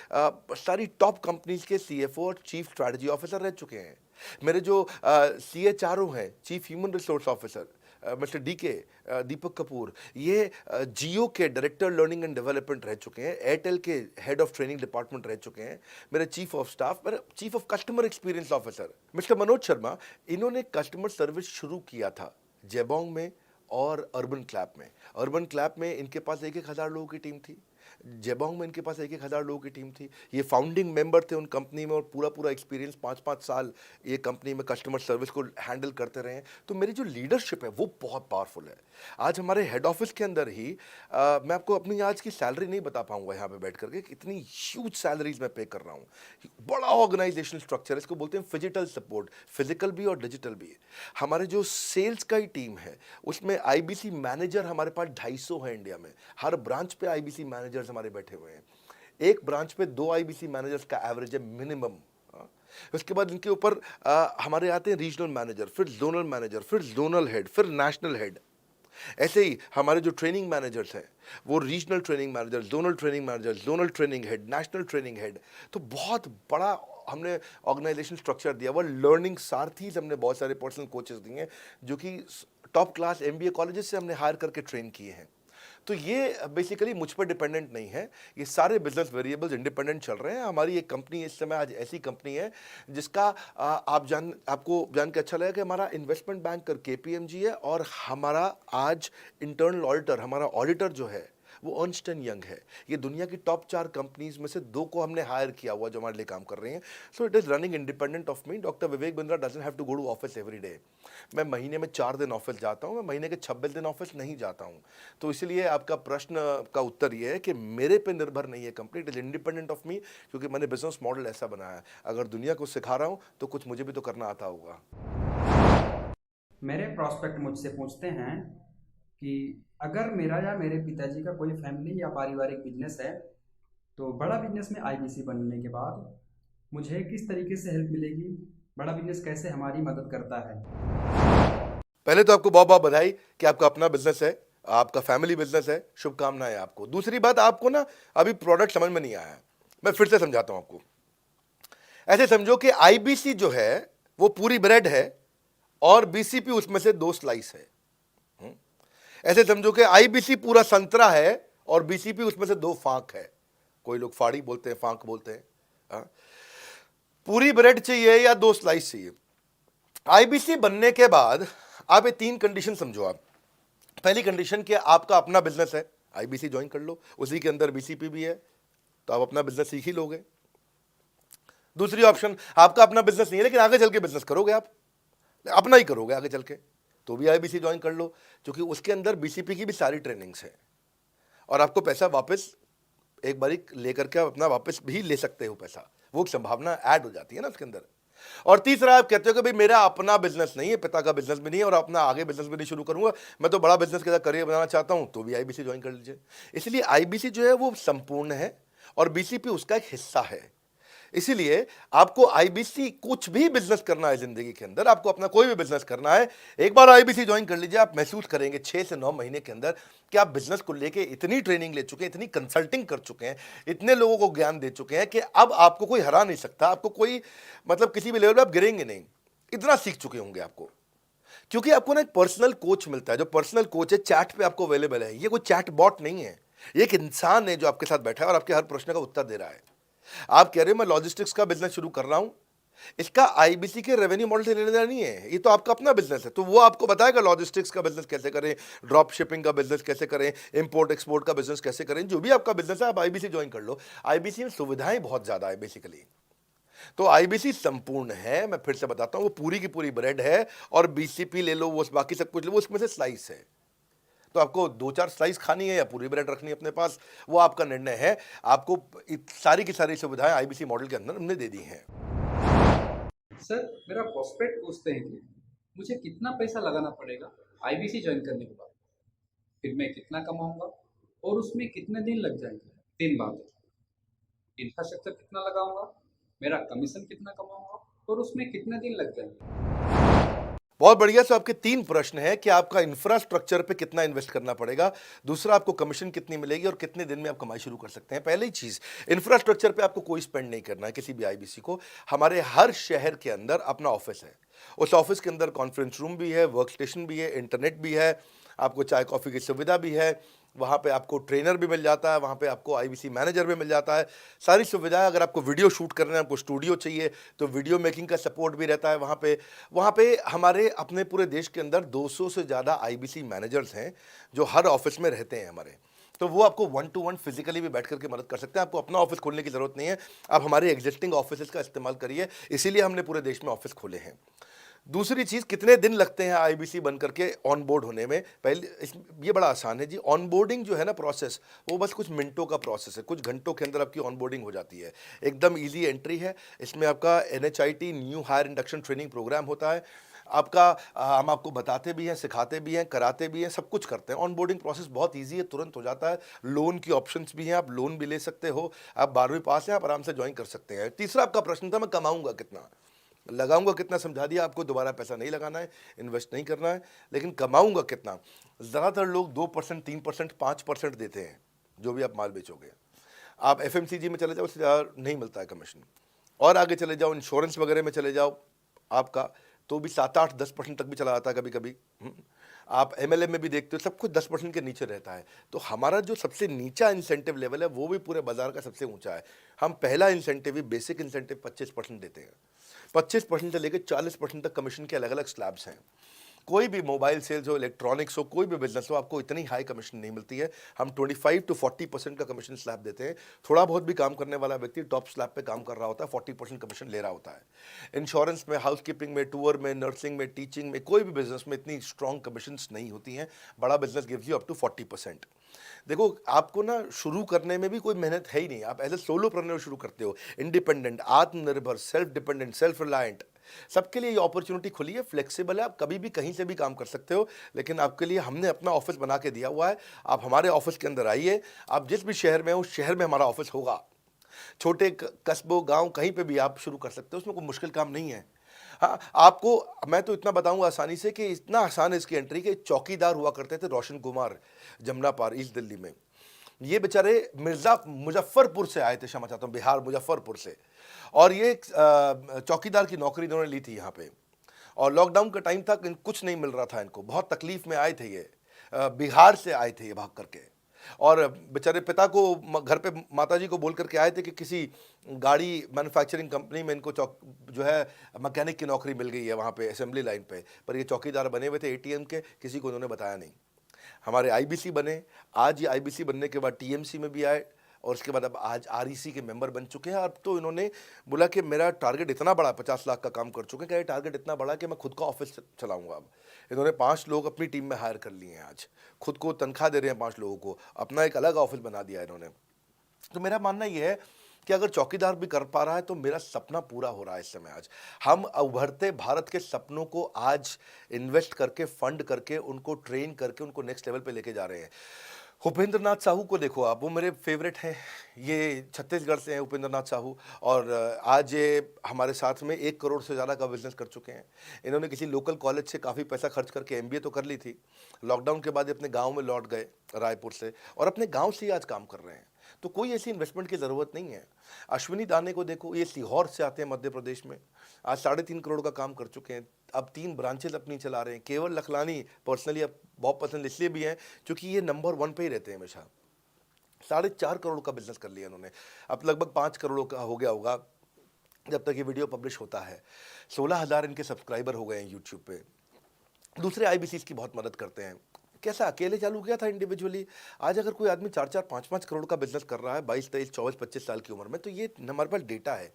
सारी टॉप कंपनीज के सीएफओ और चीफ स्ट्रैटेजी ऑफिसर रह चुके हैं। मेरे जो सीएचआरओ हैं, chief human resource officer mister Deepak Kapoor, ये जियो के डायरेक्टर लर्निंग एंड डेवलपमेंट रह चुके हैं, एयरटेल के हेड ऑफ ट्रेनिंग डिपार्टमेंट रह चुके हैं। मेरे चीफ ऑफ स्टाफ, मेरे chief of customer experience officer mister Manoj Sharma, इन्होंने कस्टमर सर्विस शुरू किया था जेबोंग में और अर्बन क्लैप में। अर्बन क्लैप में इनके पास 1-1 हज़ार लोगों की टीम थी। जेबोंग में इनके पास 1,000 लोगों की टीम थी। ये फाउंडिंग मेंबर थे उन कंपनी में और पूरा पूरा एक्सपीरियंस 5-5 साल ये कंपनी में कस्टमर सर्विस को हैंडल करते रहे हैं। तो मेरी जो लीडरशिप है वो बहुत पावरफुल है। आज हमारे हेड ऑफिस के अंदर ही मैं आपको अपनी आज की सैलरी नहीं बता पाऊंगा यहाँ पे बैठ करके, इतनी ह्यूज सैलरीज मैं पे कर रहा हूँ। बड़ा ऑर्गेनाइजेशनल स्ट्रक्चर, इसको बोलते हैं फिजिटल सपोर्ट, फिजिकल भी और डिजिटल भी। हमारे जो सेल्स का ही टीम है उसमें आईबीसी मैनेजर हमारे पास 250 है इंडिया में। हर ब्रांच पे आईबीसी मैनेजर्स हमारे बैठे हुए हैं। एक ब्रांच पे 2 आईबीसी मैनेजर्स का एवरेज है मिनिमम। उसके बाद इनके ऊपर हमारे आते हैं रीजनल मैनेजर, फिर जोनल मैनेजर, फिर जोनल हेड, फिर नेशनल हेड। ऐसे ही हमारे जो ट्रेनिंग मैनेजर्स हैं वो regional training manager, zonal training manager, zonal training head, national training head. तो बहुत बड़ा हमने ऑर्गेनाइजेशन स्ट्रक्चर दिया हुआ। लर्निंग सारथीज हमने बहुत सारे पर्सनल कोचेस दिए हैं जो कि टॉप क्लास एमबीए कॉलेजेस से हमने हायर करके ट्रेन किए हैं। तो ये बेसिकली मुझ पर डिपेंडेंट नहीं है, ये सारे बिजनेस वेरिएबल्स इंडिपेंडेंट चल रहे हैं। हमारी एक कंपनी इस समय आज ऐसी कंपनी है जिसका आपको जान के अच्छा लगेगा कि हमारा इन्वेस्टमेंट बैंकर केपीएमजी है और हमारा आज इंटरनल ऑडिटर, हमारा ऑडिटर जो है वो अर्नस्ट एंड यंग है। ये दुनिया की टॉप 4 कंपनीज में से 2 को हमने हायर किया हुआ जो हमारे लिए काम कर रही हैं। So it is running independent of me. Doctor Vivek Bindra doesn't have to go to office every day. मैं महीने में 4 दिन ऑफिस जाता हूँ, मैं महीने के 26 दिन ऑफिस नहीं जाता हूँ। तो इसलिए आपका प्रश्न का उत्तर ये है कि मेरे पे निर्भर नहीं है company, it is independent of मी, क्योंकि मैंने बिजनेस मॉडल ऐसा बनाया है। अगर दुनिया को सिखा रहा हूँ तो कुछ मुझे भी तो करना आता होगा। मेरे प्रॉस्पेक्ट मुझसे पूछते हैं कि अगर मेरा या मेरे पिताजी का कोई फैमिली या पारिवारिक बिजनेस है तो बड़ा बिजनेस में आईबीसी बनने के बाद मुझे किस तरीके से हेल्प मिलेगी, बड़ा बिजनेस कैसे हमारी मदद करता है। पहले तो आपको बहुत बहुत बधाई कि आपका अपना बिजनेस है, आपका फैमिली बिजनेस है, शुभकामनाएं आपको। दूसरी बात, आपको ना अभी प्रोडक्ट समझ में नहीं आया है, मैं फिर से समझाता हूं आपको। ऐसे समझो कि आईबीसी जो है वो पूरी ब्रेड है और बीसीपी उसमें से 2 स्लाइस है। ऐसे समझो कि आईबीसी पूरा संतरा है और बीसीपी उसमें से 2 फांक है। कोई लोग फाड़ी बोलते हैं, फांक बोलते हैं। पूरी ब्रेड चाहिए या 2 स्लाइस चाहिए। आईबीसी बनने के बाद आप ये 3 कंडीशन समझो। आप पहली कंडीशन कि आपका अपना बिजनेस है, आईबीसी ज्वाइन कर लो, उसी के अंदर बीसीपी भी है तो आप अपना बिजनेस सीख ही लोगे। दूसरी ऑप्शन, आपका अपना बिजनेस नहीं है लेकिन आगे चल के बिजनेस करोगे, आप अपना ही करोगे आगे चल के, तो भी आईबीसी ज्वाइन कर लो, क्योंकि उसके अंदर बीसीपी की भी सारी ट्रेनिंग्स है और आपको पैसा वापस एक बारी लेकर के अपना वापस भी ले सकते हो पैसा, वो संभावना ऐड हो जाती है ना उसके अंदर। और तीसरा, आप कहते हो कि भाई मेरा अपना बिजनेस नहीं है, पिता का बिजनेस भी नहीं है और अपना आगे बिजनेस भी नहीं शुरू करूंगा, मैं तो बड़ा बिजनेस के साथ करियर बनाना चाहता हूं, तो भी आईबीसी ज्वाइन कर लीजिए। इसलिए आईबीसी जो है वो संपूर्ण है और बीसीपी उसका एक हिस्सा है। इसीलिए आपको आईबीसी, कुछ भी बिजनेस करना है जिंदगी के अंदर, आपको अपना कोई भी बिजनेस करना है, एक बार आईबीसी ज्वाइन कर लीजिए। आप महसूस करेंगे 6 से 9 महीने के अंदर कि आप बिजनेस को लेके इतनी ट्रेनिंग ले चुके हैं, इतनी कंसल्टिंग कर चुके हैं, इतने लोगों को ज्ञान दे चुके हैं कि अब आपको कोई हरा नहीं सकता, आपको कोई मतलब किसी भी लेवल पर आप गिरेंगे नहीं, इतना सीख चुके होंगे आपको। क्योंकि आपको ना एक पर्सनल कोच मिलता है, जो पर्सनल कोच है चैट पे आपको अवेलेबल है। ये कोई चैट बॉट नहीं है, ये एक इंसान है जो आपके साथ बैठा है और आपके हर प्रश्न का उत्तर दे रहा है। आप कह रहे हो मैं लॉजिस्टिक्स का बिजनेस शुरू कर रहा हूं, इसका आईबीसी के रेवेन्यू मॉडल से लेने देना नहीं है, ये तो आपका अपना बिजनेस है, तो वो आपको बताएगा लॉजिस्टिक्स का बिजनेस कैसे करें, ड्रॉप शिपिंग का बिजनेस कैसे करें, इंपोर्ट एक्सपोर्ट का बिजनेस कैसे करें, जो भी आपका बिजनेस है आप आईबीसी ज्वाइन कर लो। आईबीसी में सुविधाएं बहुत ज्यादा है बेसिकली, तो आईबीसी संपूर्ण है। मैं फिर से बताता हूं, वो पूरी की पूरी ब्रेड है और बीसीपी ले लो, वो बाकी सब कुछ लो, वो उसमें से स्लाइस है। तो आपको 2-4 स्लाइस खानी है या पूरी ब्रेड रखनी है अपने पास, वो आपका निर्णय है। आपको सारी की सारी सुविधाएं आईबीसी मॉडल के अंदर हमने दे दी हैं। सर, मेरा प्रॉस्पेक्ट पूछते हैं कि मुझे कितना पैसा लगाना पड़ेगा आईबीसी ज्वाइन करने के बाद, फिर मैं कितना कमाऊंगा और उसमें कितने दिन लग जाएंगे। 3 बातें, इंफ्रास्ट्रक्चर कितना लगाऊंगा, मेरा कमीशन कितना कमाऊंगा और उसमें कितने दिन लग जाएंगे। बहुत बढ़िया। सो आपके 3 प्रश्न हैं कि आपका इंफ्रास्ट्रक्चर पे कितना इन्वेस्ट करना पड़ेगा, दूसरा आपको कमीशन कितनी मिलेगी और कितने दिन में आप कमाई शुरू कर सकते हैं। पहली चीज, इंफ्रास्ट्रक्चर पे आपको कोई स्पेंड नहीं करना है किसी भी आईबीसी को। हमारे हर शहर के अंदर अपना ऑफिस है, उस ऑफिस के अंदर कॉन्फ्रेंस रूम भी है, वर्क स्टेशन भी है, इंटरनेट भी है, आपको चाय कॉफ़ी की सुविधा भी है, वहाँ पे आपको ट्रेनर भी मिल जाता है, वहाँ पे आपको आईबीसी मैनेजर भी मिल जाता है, सारी सुविधाएं। अगर आपको वीडियो शूट करना है, आपको स्टूडियो चाहिए तो वीडियो मेकिंग का सपोर्ट भी रहता है वहाँ पे हमारे अपने पूरे देश के अंदर 200 से ज़्यादा आईबीसी मैनेजर्स हैं जो हर ऑफिस में रहते हैं हमारे। तो वो आपको 1-to-1 फिजिकली भी बैठ करके मदद कर सकते हैं। आपको अपना ऑफिस खोलने की ज़रूरत नहीं है, आप हमारे एग्जिस्टिंग ऑफिस का इस्तेमाल करिए, इसीलिए हमने पूरे देश में ऑफिस खोले हैं। दूसरी चीज़, कितने दिन लगते हैं आईबीसी बन करके ऑन बोर्ड होने में? ये बड़ा आसान है जी। ऑन बोर्डिंग जो है ना प्रोसेस, वो बस कुछ मिनटों का प्रोसेस है, कुछ घंटों के अंदर आपकी ऑन बोर्डिंग हो जाती है। एकदम ईजी एंट्री है। इसमें आपका NHIT new hire induction training programme होता है। हम आपको बताते भी हैं, सिखाते भी हैं, कराते भी हैं, सब कुछ करते हैं। ऑन बोर्डिंग प्रोसेस बहुत ईजी है, तुरंत हो जाता है। लोन की ऑप्शंस भी हैं, आप लोन भी ले सकते हो। आप 12वीं पास हैं, आप आराम से ज्वाइन कर सकते हैं। तीसरा आपका प्रश्न था, मैं कमाऊंगा कितना, लगाऊंगा कितना, समझा दिया आपको। दोबारा पैसा नहीं लगाना है, इन्वेस्ट नहीं करना है, लेकिन कमाऊंगा कितना? ज़्यादातर लोग 2%, 3%, 5% देते हैं जो भी आप माल बेचोगे। आप FMCG में चले जाओ, उससे ज़्यादा नहीं मिलता है कमीशन। और आगे चले जाओ, इंश्योरेंस वगैरह में चले जाओ आपका, तो भी 7, 8, 10% तक भी चला जाता है कभी कभी। आप MLM में भी देखते हो, सब कुछ 10% के नीचे रहता है। तो हमारा जो सबसे नीचा इंसेंटिव लेवल है वो भी पूरे बाजार का सबसे ऊंचा है। हम पहला इंसेंटिव भी, बेसिक इंसेंटिव 25% देते हैं। 25% से लेकर 40% तक कमीशन के अलग अलग स्लैब्स हैं। कोई भी मोबाइल सेल्स हो, इलेक्ट्रॉनिक्स हो, कोई भी बिजनेस हो, आपको इतनी हाई कमीशन नहीं मिलती है। हम 25 to 40% का कमीशन स्लैब देते हैं। थोड़ा बहुत भी काम करने वाला व्यक्ति टॉप स्लैब पे काम कर रहा होता है, 40% कमीशन ले रहा होता है। इंश्योरेंस में, हाउसकीपिंग में, टूर में, नर्सिंग में, टीचिंग में, कोई भी बिजनेस में इतनी स्ट्रॉन्ग कमीशंस नहीं होती हैं। बड़ा business gives you up to 40%। देखो, आपको ना शुरू करने में भी कोई मेहनत है ही नहीं। आप एज ए सोलोप्रेन्योर शुरू करते हो, इंडिपेंडेंट, आत्मनिर्भर, सेल्फ डिपेंडेंट, सेल्फ रिलायंट। सबके लिए ये अपॉर्चुनिटी खुली है, फ्लेक्सिबल है, आप कभी भी कहीं से भी काम कर सकते हो। लेकिन आपके लिए हमने अपना ऑफिस बना के दिया हुआ है। आप हमारे ऑफिस के अंदर आइए, आप जिस भी शहर में हो, उस शहर में हमारा ऑफिस होगा। छोटे कस्बों, गांव, कहीं पे भी आप शुरू कर सकते हो, उसमें कोई मुश्किल काम नहीं है। हाँ, आपको मैं तो इतना बताऊंगा आसानी से कि इतना आसान है इसकी एंट्री कि चौकीदार हुआ करते थे रोशन कुमार, जमुना पार, ईस्ट दिल्ली में। ये बेचारे मुजफ्फरपुर से आए थे, क्षमा चाहता हूँ, बिहार, मुजफ्फरपुर से। और ये चौकीदार की नौकरी इन्होंने ली थी यहाँ पे। और लॉकडाउन का टाइम था, कुछ नहीं मिल रहा था इनको, बहुत तकलीफ में आए थे ये। बिहार से आए थे ये भाग करके। और बेचारे पिता को घर पे माताजी को बोल करके आए थे कि किसी गाड़ी मैन्युफैक्चरिंग कंपनी में इनको जो है मैकेनिक की नौकरी मिल गई है वहाँ पे असेंबली लाइन पे। पर ये चौकीदार बने हुए थे ATM के, किसी को उन्होंने बताया नहीं। हमारे IBC बने। आज ये IBC बनने के बाद TMC में भी आए, और उसके बाद अब आज REC के मेंबर बन चुके हैं। अब तो इन्होंने बोला कि मेरा टारगेट इतना बड़ा, 50 लाख का काम कर चुके हैं, कि ये टारगेट इतना बड़ा कि मैं खुद का ऑफिस चलाऊंगा। अब इन्होंने 5 लोग अपनी टीम में हायर कर लिए हैं। आज खुद को तनख्वाह दे रहे हैं 5 लोगों को, अपना एक अलग ऑफिस बना दिया इन्होंने। तो मेरा मानना यह है कि अगर चौकीदार भी कर पा रहा है तो मेरा सपना पूरा हो रहा है इस समय। आज हम उभरते भारत के सपनों को आज इन्वेस्ट करके, फंड करके, उनको ट्रेन करके, उनको नेक्स्ट लेवल पे लेके जा रहे हैं। उपेंद्र नाथ साहू को देखो आप, वो मेरे फेवरेट हैं। ये छत्तीसगढ़ से हैं उपेंद्र नाथ साहू, और आज ये हमारे साथ में 1 करोड़ से ज़्यादा का बिजनेस कर चुके हैं। इन्होंने किसी लोकल कॉलेज से काफ़ी पैसा खर्च करके MBA तो कर ली थी। लॉकडाउन के बाद ये अपने गांव में लौट गए, रायपुर से, और अपने गांव से ही आज काम कर रहे हैं। तो कोई ऐसी इन्वेस्टमेंट की ज़रूरत नहीं है। अश्विनी दाने को देखो, ये सीहोर से आते हैं, मध्य प्रदेश में। आज 3.5 करोड़ का काम कर चुके हैं। अब 3 ब्रांचेज अपनी चला रहे हैं। केवल लखलानी पर्सनली अब बहुत पसंद इसलिए भी हैं क्योंकि ये नंबर 1 पे ही रहते हैं हमेशा। 4.5 करोड़ का बिजनेस कर लिया इन्होंने। अब लगभग 5 करोड़ का हो गया होगा जब तक ये वीडियो पब्लिश होता है। 16,000 इनके सब्सक्राइबर हो गए हैं यूट्यूब पे। दूसरे IBCs की बहुत मदद करते हैं। कैसा अकेले चालू किया था इंडिविजुअली, आज अगर कोई आदमी 4-4, 5-5 करोड़ का बिजनेस कर रहा है 22, 23, 24, 25 साल की उम्र में, तो ये हमारे पास डेटा है,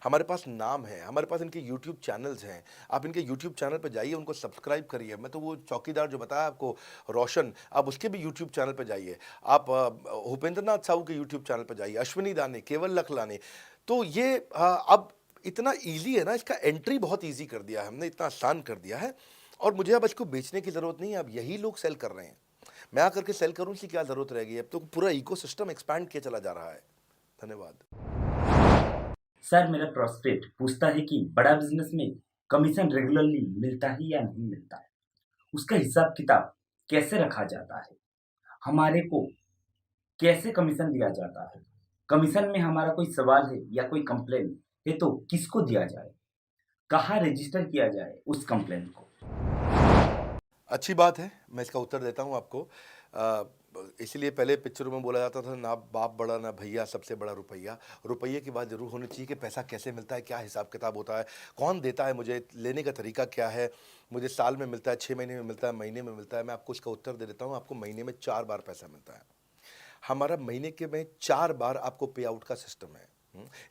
हमारे पास नाम है, हमारे पास इनके YouTube चैनल्स हैं। आप इनके YouTube चैनल पर जाइए, उनको सब्सक्राइब करिए। मैं तो वो चौकीदार जो बताया आपको, रोशन, आप उसके भी YouTube चैनल पर जाइए। आप उपेंद्र नाथ साहू के YouTube चैनल पर जाइए, अश्विनी दाने, केवल लखलानी। तो ये अब इतना ईजी है ना, इसका एंट्री बहुत ईजी कर दिया है हमने, इतना आसान कर दिया है। और मुझे अब इसको बेचने की ज़रूरत नहीं है, अब यही लोग सेल कर रहे हैं। मैं आकर के सेल करूँ, इसकी क्या ज़रूरत रहेगी? अब तो पूरा इकोसिस्टम एक्सपैंड किया चला जा रहा है। धन्यवाद। सर, मेरा प्रोस्पेक्ट पूछता है कि बड़ा बिजनेस में कमीशन रेगुलरली मिलता है या नहीं मिलता है, उसका हिसाब किताब कैसे रखा जाता है, हमारे को कैसे कमीशन दिया जाता है, कमीशन में हमारा कोई सवाल है या कोई कंप्लेन है तो किसको दिया जाए, कहाँ रजिस्टर किया जाए उस कंप्लेन को। अच्छी बात है, मैं इसका उत्तर देता हूँ आपको। इसलिए पहले पिक्चरों में बोला जाता था, ना बाप बड़ा ना भैया, सबसे बड़ा रुपया। रुपये की बात जरूर होनी चाहिए कि पैसा कैसे मिलता है, क्या हिसाब किताब होता है, कौन देता है मुझे, लेने का तरीका क्या है, मुझे साल में मिलता है, 6 महीने में मिलता है, महीने में मिलता है। मैं आपको इसका उत्तर दे देता हूँ। आपको महीने में 4 बार पैसा मिलता है। हमारा महीने के में 4 बार आपको पे आउट का सिस्टम है।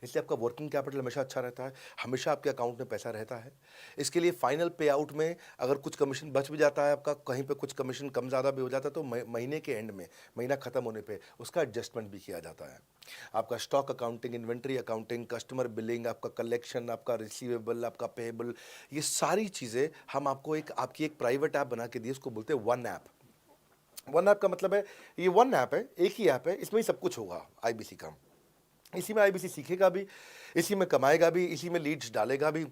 इसलिए आपका वर्किंग कैपिटल हमेशा अच्छा रहता है, हमेशा आपके अकाउंट में पैसा रहता है। इसके लिए फाइनल पे आउट में अगर कुछ कमीशन बच भी जाता है आपका, कहीं पे कुछ कमीशन कम ज़्यादा भी हो जाता है, तो महीने के एंड में, महीना ख़त्म होने पे उसका एडजस्टमेंट भी किया जाता है। आपका stock accounting, inventory accounting, customer billing, आपका कलेक्शन, आपका रिसीवेबल, आपका पेएबल, ये सारी चीज़ें हम आपको आपकी एक प्राइवेट ऐप बना के दिए, उसको बोलते हैं वन ऐप। वन ऐप का मतलब है, ये वन ऐप है, एक ही ऐप है, इसमें ही सब कुछ होगा आईबीसी का। इसी में आईबीसी सीखेगा भी, इसी में कमाएगा भी, इसी में लीड्स डालेगा भी,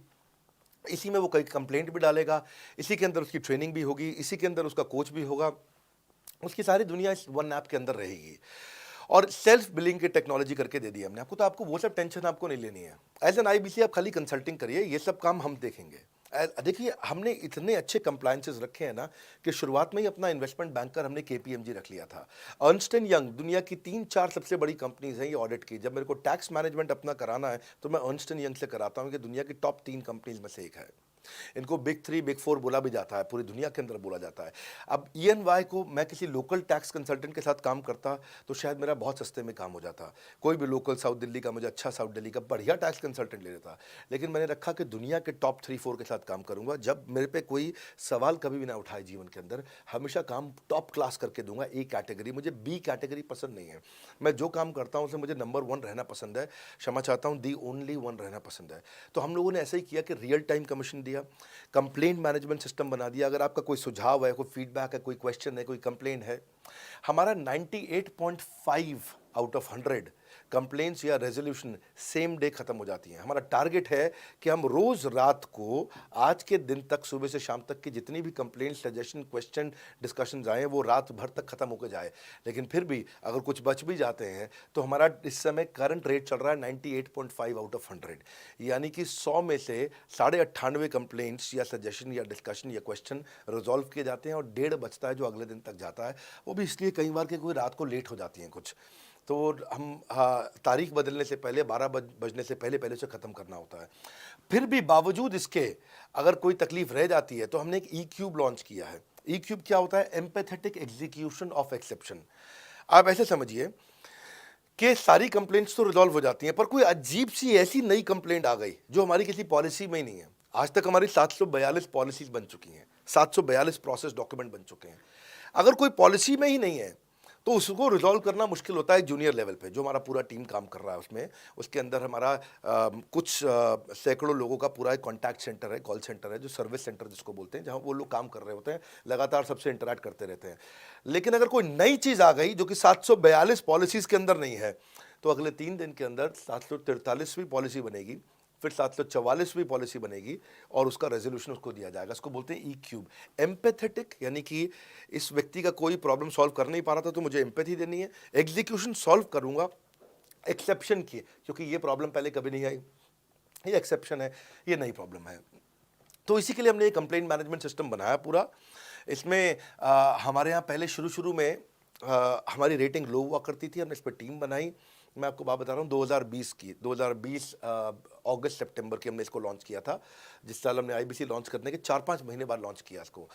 इसी में वो कई कंप्लेंट भी डालेगा, इसी के अंदर उसकी ट्रेनिंग भी होगी, इसी के अंदर उसका कोच भी होगा, उसकी सारी दुनिया इस वन ऐप के अंदर रहेगी। और सेल्फ बिलिंग की टेक्नोलॉजी करके दे दी हमने आपको, तो आपको वो सब टेंशन आपको नहीं लेनी है। एज एन आईबीसी आप खाली कंसल्टिंग करिए, ये सब काम हम देखेंगे। देखिए, हमने इतने अच्छे कंप्लायंसेस रखे हैं ना कि शुरुआत में ही अपना इन्वेस्टमेंट बैंकर हमने केपीएमजी रख लिया था। अर्नस्ट एंड यंग दुनिया की 3-4 सबसे बड़ी कंपनीज हैं ये ऑडिट की। जब मेरे को टैक्स मैनेजमेंट अपना कराना है तो मैं अर्नस्ट एंड यंग से कराता हूँ, कि दुनिया की टॉप 3 कंपनीज में से एक है। इनको बिग 3, बिग 4 बोला भी जाता है, पूरी दुनिया के अंदर बोला जाता है। अब EY को मैं किसी लोकल टैक्स कंसल्टेंट के साथ काम करता तो शायद मेरा बहुत सस्ते में काम हो जाता। कोई भी लोकल साउथ दिल्ली का, मुझे अच्छा साउथ दिल्ली का बढ़िया टैक्स कंसल्टेंट ले लेता। लेकिन मैंने रखा कि दुनिया के टॉप 3-4 के साथ काम करूंगा। जब मेरे पे कोई सवाल कभी भी ना उठाए जीवन के अंदर, हमेशा काम टॉप क्लास करके दूंगा। ए कैटेगरी, मुझे बी कैटेगरी पसंद नहीं है। मैं जो काम करता हूँ उसमें मुझे नंबर 1 रहना पसंद है, क्षमा चाहता हूँ, दी ओनली 1 रहना पसंद है। तो हम लोगों ने ऐसा ही किया कि रियल टाइम कमीशन दिया, कंप्लेंट मैनेजमेंट सिस्टम बना दिया। अगर आपका कोई सुझाव है, कोई फीडबैक है, कोई क्वेश्चन है, कोई कंप्लेंट है, हमारा 98.5 आउट ऑफ 100 कंप्लेंट्स या रेजोल्यूशन सेम डे खत्म हो जाती हैं। हमारा टारगेट है कि हम रोज रात को, आज के दिन तक, सुबह से शाम तक की जितनी भी कंप्लेंट, सजेशन, क्वेश्चन, डिस्कशंस आए वो रात भर तक खत्म होकर जाए। लेकिन फिर भी अगर कुछ बच भी जाते हैं तो हमारा इस समय करंट रेट चल रहा है 98.5 आउट ऑफ 100, यानी कि 100 में से 98.5 कंप्लेंट्स या सजेशन या डिस्कशन या क्वेश्चन रिजॉल्व किए जाते हैं, और 1.5 बचता है जो अगले दिन तक जाता है। वो भी इसलिए कई बार कि कोई रात को लेट हो जाती हैं कुछ, तो हम तारीख बदलने से पहले, 12 बजने से पहले पहले उसे ख़त्म करना होता है। फिर भी बावजूद इसके अगर कोई तकलीफ रह जाती है तो हमने एक E-क्यूब लॉन्च किया है। E-क्यूब क्या होता है? Empathetic execution of exception. आप ऐसे समझिए कि सारी कंप्लेंट्स तो रिजॉल्व हो जाती हैं, पर कोई अजीब सी ऐसी नई कंप्लेंट आ गई जो हमारी किसी पॉलिसी में ही नहीं है। आज तक हमारी 742 पॉलिसीज बन चुकी हैं, 742 प्रोसेस डॉक्यूमेंट बन चुके हैं। अगर कोई पॉलिसी में ही नहीं है तो उसको रिजॉल्व करना मुश्किल होता है जूनियर लेवल पे, जो हमारा पूरा टीम काम कर रहा है उसमें। उसके अंदर हमारा कुछ सैकड़ों लोगों का पूरा एक कॉन्टैक्ट सेंटर है, कॉल सेंटर है, जो सर्विस सेंटर जिसको बोलते हैं, जहाँ वो लोग काम कर रहे होते हैं, लगातार सबसे इंटरैक्ट करते रहते हैं। लेकिन अगर कोई नई चीज़ आ गई जो कि 742 पॉलिसीज़ के अंदर नहीं है, तो अगले 3 दिन के अंदर 743वीं पॉलिसी बनेगी, फिर 744वीं पॉलिसी बनेगी, और उसका रेजोल्यूशन उसको दिया जाएगा। इसको बोलते हैं E-क्यूब। एम्पैथेटिक, यानी कि इस व्यक्ति का कोई प्रॉब्लम सॉल्व कर नहीं पा रहा था तो मुझे एम्पैथी देनी है। एग्जीक्यूशन सॉल्व करूंगा एक्सेप्शन की, क्योंकि ये प्रॉब्लम पहले कभी नहीं आई, ये एक्सेप्शन है, ये नई प्रॉब्लम है। तो इसी के लिए हमने एक कंप्लेंट मैनेजमेंट सिस्टम बनाया पूरा। इसमें हमारे यहाँ पहले शुरू में हमारी रेटिंग लो हुआ करती थी, हमने इस पर टीम बनाई। मैं आपको बात बता रहा हूँ 2020 अगस्त सितंबर की हमने इसको लॉन्च किया था। जिस साल हमने आईबीसी लॉन्च करने के 4-5 महीने बाद लॉन्च किया इसको,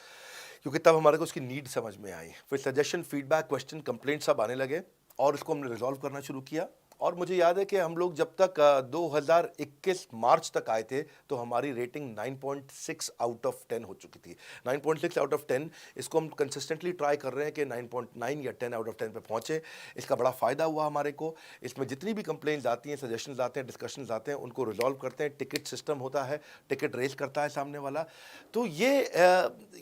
क्योंकि तब हमारे को उसकी नीड समझ में आई। फिर सजेशन, फीडबैक, क्वेश्चन, कंप्लेंट सब आने लगे, और इसको हमने रिजॉल्व करना शुरू किया। और मुझे याद है कि हम लोग जब तक 2021 मार्च तक आए थे तो हमारी रेटिंग 9.6 आउट ऑफ 10 हो चुकी थी। 9.6 आउट ऑफ 10, इसको हम कंसिस्टेंटली ट्राई कर रहे हैं कि 9.9 या 10 आउट ऑफ 10 पे पहुँचे। इसका बड़ा फ़ायदा हुआ हमारे को। इसमें जितनी भी कंप्लेंट्स आती हैं, सजेशंस आते हैं, डिस्कशंस आते हैं, उनको रिजॉल्व करते हैं। टिकट सिस्टम होता है, टिकट रेज करता है सामने वाला। तो ये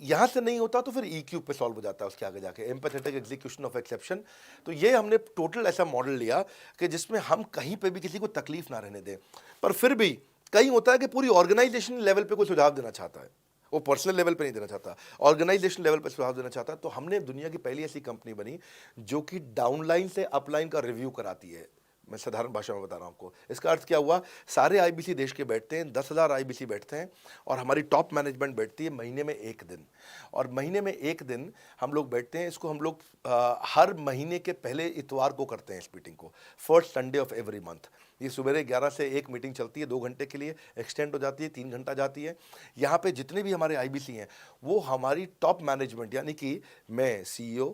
यहाँ से नहीं होता तो फिर E-क्यूब पे सॉल्व हो जाता है उसके आगे जाके, एम्पैथेटिक एग्जीक्यूशन ऑफ एक्सेप्शन। तो ये हमने टोटल ऐसा मॉडल लिया कि जिसमें हम कहीं पे भी किसी को तकलीफ ना रहने दें। पर फिर भी कहीं होता है कि पूरी ऑर्गेनाइजेशन लेवल पे कोई सुझाव देना चाहता है, वो पर्सनल लेवल पे नहीं देना चाहता, ऑर्गेनाइजेशन लेवल पे सुझाव देना चाहता है। तो हमने दुनिया की पहली ऐसी कंपनी बनी जो कि डाउनलाइन से अपलाइन का रिव्यू कराती है। मैं साधारण भाषा में बता रहा हूँ आपको। इसका अर्थ क्या हुआ? सारे आईबीसी देश के बैठते हैं, 10,000 आईबीसी बैठते हैं, और हमारी टॉप मैनेजमेंट बैठती है महीने में 1 दिन। और महीने में 1 दिन हम लोग बैठते हैं। इसको हम लोग हर महीने के पहले इतवार को करते हैं इस मीटिंग को, first Sunday off every month. ये सुबह 11 से 1 मीटिंग चलती है, 2 घंटे के लिए, एक्सटेंड हो जाती है, 3 घंटा जाती है। यहाँ पे जितने भी हमारे आईबीसी हैं वो हमारी टॉप मैनेजमेंट, यानी कि मैं CEO,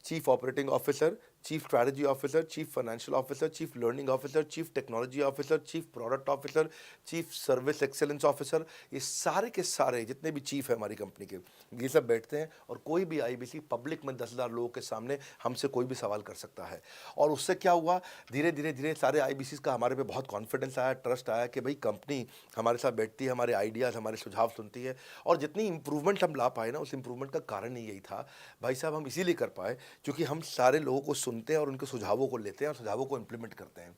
chief operating officer, chief strategy officer, chief financial officer, chief learning officer, chief technology officer, chief product officer, chief service excellence officer, ये सारे के सारे जितने भी चीफ है हमारी कंपनी के, ये सब बैठते हैं और कोई भी आईबीसी पब्लिक में 10,000 लोगों के सामने हमसे कोई भी सवाल कर सकता है। और उससे क्या हुआ, धीरे धीरे धीरे सारे आईबीसी का हमारे पे बहुत कॉन्फिडेंस आया, ट्रस्ट आया कि भाई कंपनी हमारे साथ बैठती है, हमारे आइडियाज़, हमारे सुझाव सुनती है। और जितनी इंप्रूवमेंट हम ला पाए ना, उस इंप्रूवमेंट का कारण ही यही था भाई साहब, हम इसीलिए कर पाए क्योंकि हम सारे लोगों को सुनते हैं और उनके सुझावों को लेते हैं और सुझावों को इम्प्लीमेंट करते हैं।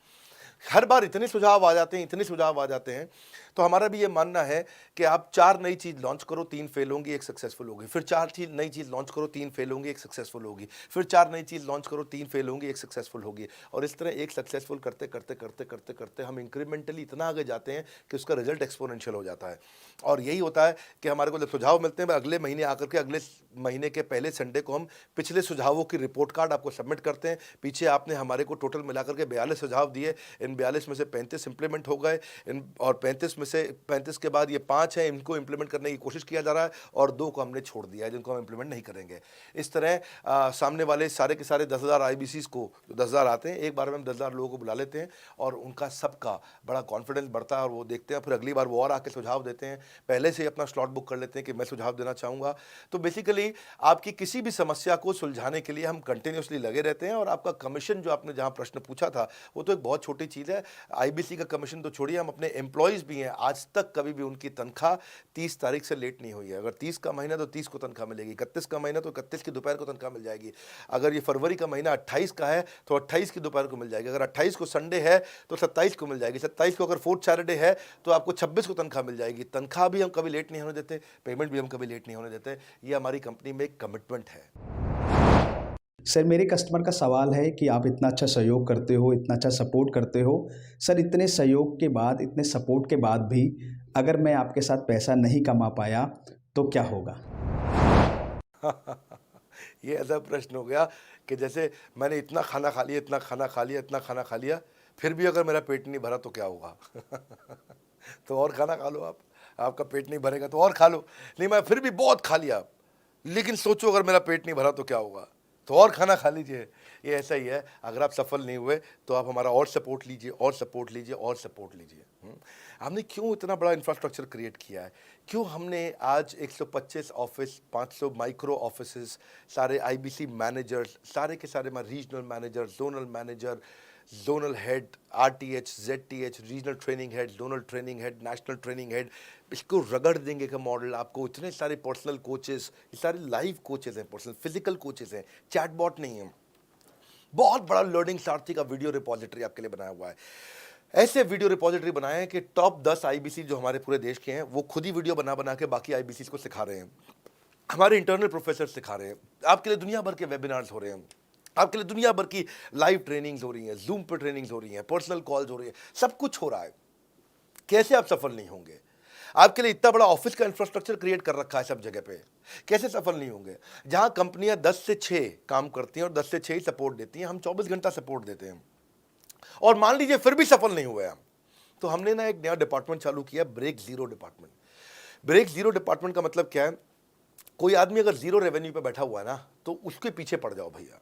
हर बार इतने सुझाव आ जाते हैं, इतने सुझाव आ जाते हैं, तो हमारा भी ये मानना है कि आप 4 नई चीज़ लॉन्च करो, 3 फेल होंगी, 1 सक्सेसफुल होगी, फिर 4 नई चीज़ लॉन्च करो, 3 फेल होंगी, 1 सक्सेसफुल होगी, फिर 4 नई चीज़ लॉन्च करो, 3 फेल होंगी, 1 सक्सेसफुल होगी। और इस तरह 1 सक्सेसफुल करते करते करते करते करते हम इंक्रीमेंटली इतना आगे जाते हैं कि उसका रिजल्ट एक्सपोनेंशियल हो जाता है। और यही होता है कि हमारे को जब सुझाव मिलते हैं, अगले महीने आकर के अगले महीने के पहले संडे को हम पिछले सुझावों की रिपोर्ट कार्ड आपको सबमिट करते हैं। पीछे आपने हमारे को टोटल मिलाकर के 42 सुझाव दिए, इन 42 में से 35 इंप्लीमेंट हो गए, इन और 35 में से 35 के बाद ये 5 हैं, इनको इंप्लीमेंट करने की कोशिश किया जा रहा है और 2 को हमने छोड़ दिया है जिनको हम इंप्लीमेंट नहीं करेंगे। इस तरह सामने वाले सारे के सारे 10,000 आईबीसीज को, जो 10,000 आते हैं, एक बार में हम 10,000 लोगों को बुला लेते हैं और उनका सबका बड़ा कॉन्फिडेंस बढ़ता है और वो देखते हैं, फिर अगली बार वो और आके सुझाव देते हैं, पहले से ही अपना स्लॉट बुक कर लेते हैं कि मैं सुझाव देना चाहूँगा। तो बेसिकली आपकी किसी भी समस्या को सुलझाने के लिए हम कंटिन्यूसली लगे रहते हैं। और आपका कमीशन, जो आपने जहाँ प्रश्न पूछा था, वो तो एक बहुत छोटी चीज़ है। आईबीसी का कमीशन तो छोड़िए, हम अपने एम्प्लॉयज़ भी हैं, आज तक कभी भी उनकी तनख्वाह 30 तारीख से लेट नहीं हुई है। अगर 30 का महीना तो 30 को तनख्वाह मिलेगी, 31 का महीना तो 31 की दोपहर को तनख्वाह मिल जाएगी। अगर ये फरवरी का महीना 28 का है तो 28 की दोपहर को मिल जाएगी। अगर 28 को संडे है तो 27 को मिल जाएगी। 27 को अगर फोर्थ सैटरडे है तो आपको 26 को तनख्वाह मिल जाएगी। तनख्वाह भी हम कभी लेट नहीं होने देते, पेमेंट भी हम कभी लेट नहीं होने देते। ये हमारी कंपनी में एक कमिटमेंट है। सर, मेरे कस्टमर का सवाल है कि आप इतना अच्छा सहयोग करते हो, इतना अच्छा सपोर्ट करते हो। सर, इतने सहयोग के बाद, इतने सपोर्ट के बाद भी अगर मैं आपके साथ पैसा नहीं कमा पाया तो क्या होगा? ये ऐसा प्रश्न हो गया कि जैसे मैंने इतना खाना खा लिया, इतना खाना खा लिया, इतना खाना खा लिया, फिर भी अगर मेरा पेट नहीं भरा तो क्या होगा? तो और खाना खा लो आप, आपका पेट नहीं भरेगा तो और खा लो। नहीं, मैं फिर भी बहुत खा लिया, लेकिन सोचो अगर मेरा पेट नहीं भरा तो क्या होगा? तो और खाना खा लीजिए। ये ऐसा ही है, अगर आप सफल नहीं हुए तो आप हमारा और सपोर्ट लीजिए, और सपोर्ट लीजिए, और सपोर्ट लीजिए। हमने क्यों इतना बड़ा इंफ्रास्ट्रक्चर क्रिएट किया है? क्यों हमने आज 125 ऑफिस, 500 माइक्रो ऑफिसेस, सारे आईबीसी मैनेजर्स, सारे के सारे regional manager, zonal manager, zonal head, RTH, ZTH, regional training head, zonal training head, national training head, इसको रगड़ देंगे का मॉडल आपको। इतने सारे पर्सनल कोचेस, ये सारे लाइव कोचेस हैं, पर्सनल फिजिकल कोचेस हैं, चैटबॉट नहीं है। बहुत बड़ा लर्निंग सारथी का वीडियो रिपोजिटरी आपके लिए बनाया हुआ है। ऐसे वीडियो रिपोजिटरी बनाए हैं कि टॉप 10 आईबीसी जो हमारे पूरे देश के हैं, वो खुद ही वीडियो बना बना के बाकी आईबीसी को सिखा रहे हैं। हमारे इंटरनल प्रोफेसर सिखा रहे हैं, आपके लिए दुनिया भर के वेबिनार्स हो रहे हैं, आपके लिए दुनिया भर की लाइव ट्रेनिंग्स हो रही हैं, जूम पर ट्रेनिंग्स हो रही हैं, पर्सनल कॉल्स हो रही है, सब कुछ हो रहा है। कैसे आप सफल नहीं होंगे? आपके लिए इतना बड़ा ऑफिस का इंफ्रास्ट्रक्चर क्रिएट कर रखा है सब जगह पे, कैसे सफल नहीं होंगे? जहां कंपनियां 10 से 6 काम करती हैं और 10 से 6 ही सपोर्ट देती हैं, हम 24 घंटा सपोर्ट देते हैं। और मान लीजिए फिर भी सफल नहीं हुए हम, तो हमने ना एक नया डिपार्टमेंट चालू किया, break zero department. Break zero department का मतलब क्या है? कोई आदमी अगर जीरो रेवेन्यू पे बैठा हुआ है ना, तो उसके पीछे पड़ जाओ भैया।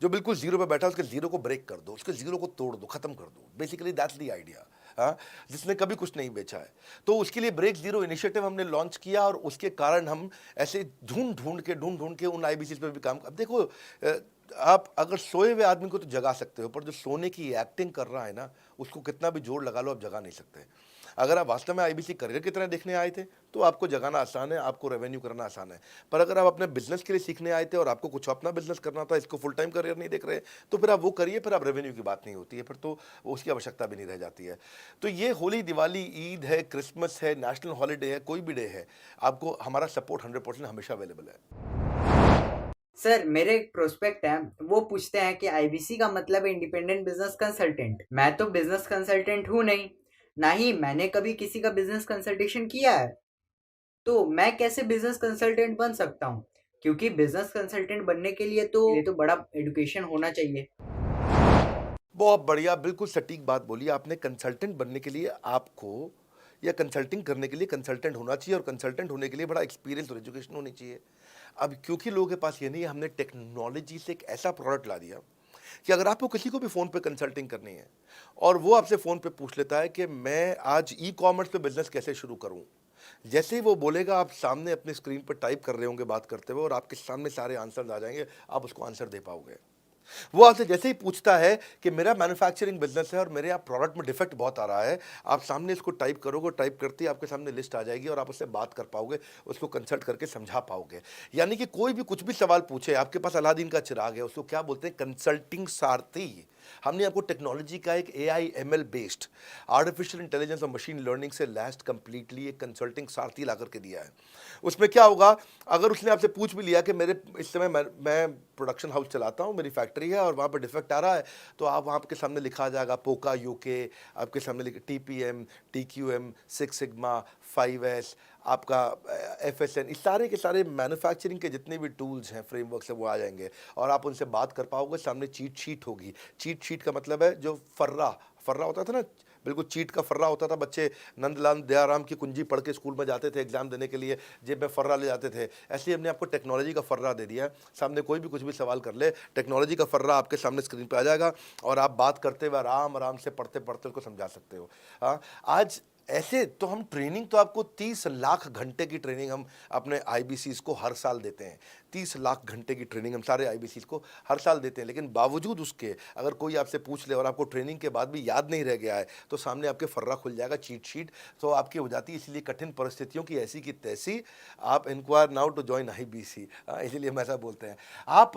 जो बिल्कुल जीरो पे बैठा है, उसके जीरो को ब्रेक कर दो, उसके जीरो को तोड़ दो, खत्म कर दो। Basically that's the idea. हाँ, जिसने कभी कुछ नहीं बेचा है, तो उसके लिए ब्रेक जीरो इनिशिएटिव हमने लॉन्च किया। और उसके कारण हम ऐसे ढूंढ ढूंढ के उन आईबीसी पे भी काम। अब देखो, आप अगर सोए हुए आदमी को तो जगा सकते हो, पर जो सोने की एक्टिंग कर रहा है ना, उसको कितना भी जोर लगा लो, आप जगा नहीं सकते। अगर आप वास्तव में आईबीसी करियर की तरह देखने आए थे तो आपको जगाना आसान है, आपको रेवेन्यू करना आसान है। पर अगर आप अपने बिजनेस के लिए सीखने आए थे और आपको कुछ अपना बिजनेस करना था, इसको फुल टाइम करियर नहीं देख रहे, तो फिर आप वो करिए, फिर आप रेवेन्यू की बात नहीं होती है, फिर तो उसकी आवश्यकता भी नहीं रह जाती है। तो ये होली, दिवाली, ईद है, क्रिसमस है, नेशनल हॉलीडे है, कोई भी डे है, आपको हमारा सपोर्ट 100% हमेशा अवेलेबल है। सर, मेरे एक प्रोस्पेक्ट है, वो पूछते हैं कि आईबीसी का मतलब है इंडिपेंडेंट बिजनेस कंसल्टेंट। मैं तो बिजनेस कंसल्टेंट हूँ नहीं, ना ही मैंने कभी किसी का बिजनेस कंसल्टेशन किया है, तो मैं कैसे बिजनेस कंसल्टेंट बन सकता हूँ? क्योंकि बिजनेस कंसल्टेंट बनने के लिए तो बड़ा एजुकेशन होना चाहिए। बहुत बढ़िया, बिल्कुल सटीक बात बोली आपने। कंसल्टेंट बनने के लिए आपको, या कंसल्टिंग करने के लिए कंसल्टेंट होना चाहिए, और कंसल्टेंट होने के लिए बड़ा एक्सपीरियंस और एजुकेशन होनी चाहिए। अब क्योंकि लोगों के पास ये नहीं है, हमने टेक्नोलॉजी से एक ऐसा प्रोडक्ट ला दिया कि अगर आपको किसी को भी फ़ोन पे कंसल्टिंग करनी है और वो आपसे फ़ोन पे पूछ लेता है कि मैं आज ई कॉमर्स पे बिजनेस कैसे शुरू करूं, जैसे ही वो बोलेगा आप सामने अपनी स्क्रीन पर टाइप कर रहे होंगे बात करते हुए और आपके सामने सारे आंसर्स आ जाएंगे, आप उसको आंसर दे पाओगे। वो आपसे जैसे ही पूछता है कि मेरा मैन्युफैक्चरिंग बिजनेस है और मेरे यहाँ प्रोडक्ट में डिफेक्ट बहुत आ रहा है, आप सामने इसको टाइप करोगे, टाइप करते ही आपके सामने लिस्ट आ जाएगी और आप उससे बात कर पाओगे, उसको कंसल्ट करके समझा पाओगे। यानी कि कोई भी कुछ भी सवाल पूछे, आपके पास अलादीन का चिराग है, उसको क्या बोलते हैं, कंसल्टिंग सारथी। हमने आपको टेक्नोलॉजी का एक AI ML based artificial intelligence और मशीन लर्निंग से लैस्ड कंप्लीटली एक कंसल्टिंग सारथी ला करके दिया है। उसमें क्या होगा, अगर उसने आपसे पूछ भी लिया कि मेरे इस समय मैं प्रोडक्शन हाउस चलाता हूँ, मेरी फैक्ट्री है और वहाँ पर डिफेक्ट आ रहा है, तो आप वहाँ के सामने लिखा आ जाएगा पोका UK, आपके सामने TPM, TQM, 6 सिग्मा, 5S, आपका FSN, इस सारे के सारे मैन्युफैक्चरिंग के जितने भी टूल्स हैं, फ्रेमवर्क्स हैं, वो आ जाएंगे और आप उनसे बात कर पाओगे। सामने चीट शीट होगी। चीट शीट का मतलब है जो फर्रा होता था ना, बिल्कुल चीट का फर्रा होता था। बच्चे नंदलाल दयाराम की कुंजी पढ़ के स्कूल में जाते थे एग्जाम देने के लिए, जेब में फर्रा ले जाते थे। ऐसे ही हमने आपको टेक्नोलॉजी का फर्रा दे दिया है। सामने कोई भी कुछ भी सवाल कर ले, टेक्नोलॉजी का फर्रा आपके सामने स्क्रीन पे आ जाएगा और आप बात करते हुए आराम आराम से पढ़ते पढ़ते उसको समझा सकते हो। हाँ, आज ऐसे तो हम ट्रेनिंग तो आपको 30 लाख घंटे की ट्रेनिंग हम अपने IBCs को हर साल देते हैं। 30 लाख घंटे की ट्रेनिंग हम सारे IBCs को हर साल देते हैं, लेकिन बावजूद उसके अगर कोई आपसे पूछ ले और आपको ट्रेनिंग के बाद भी याद नहीं रह गया है, तो सामने आपके फर्रा खुल जाएगा, चीट शीट तो आपकी हो जाती है। इसलिए कठिन परिस्थितियों की ऐसी की तैसी, आप enquire now to join IBC, इसीलिए हम ऐसा बोलते हैं। आप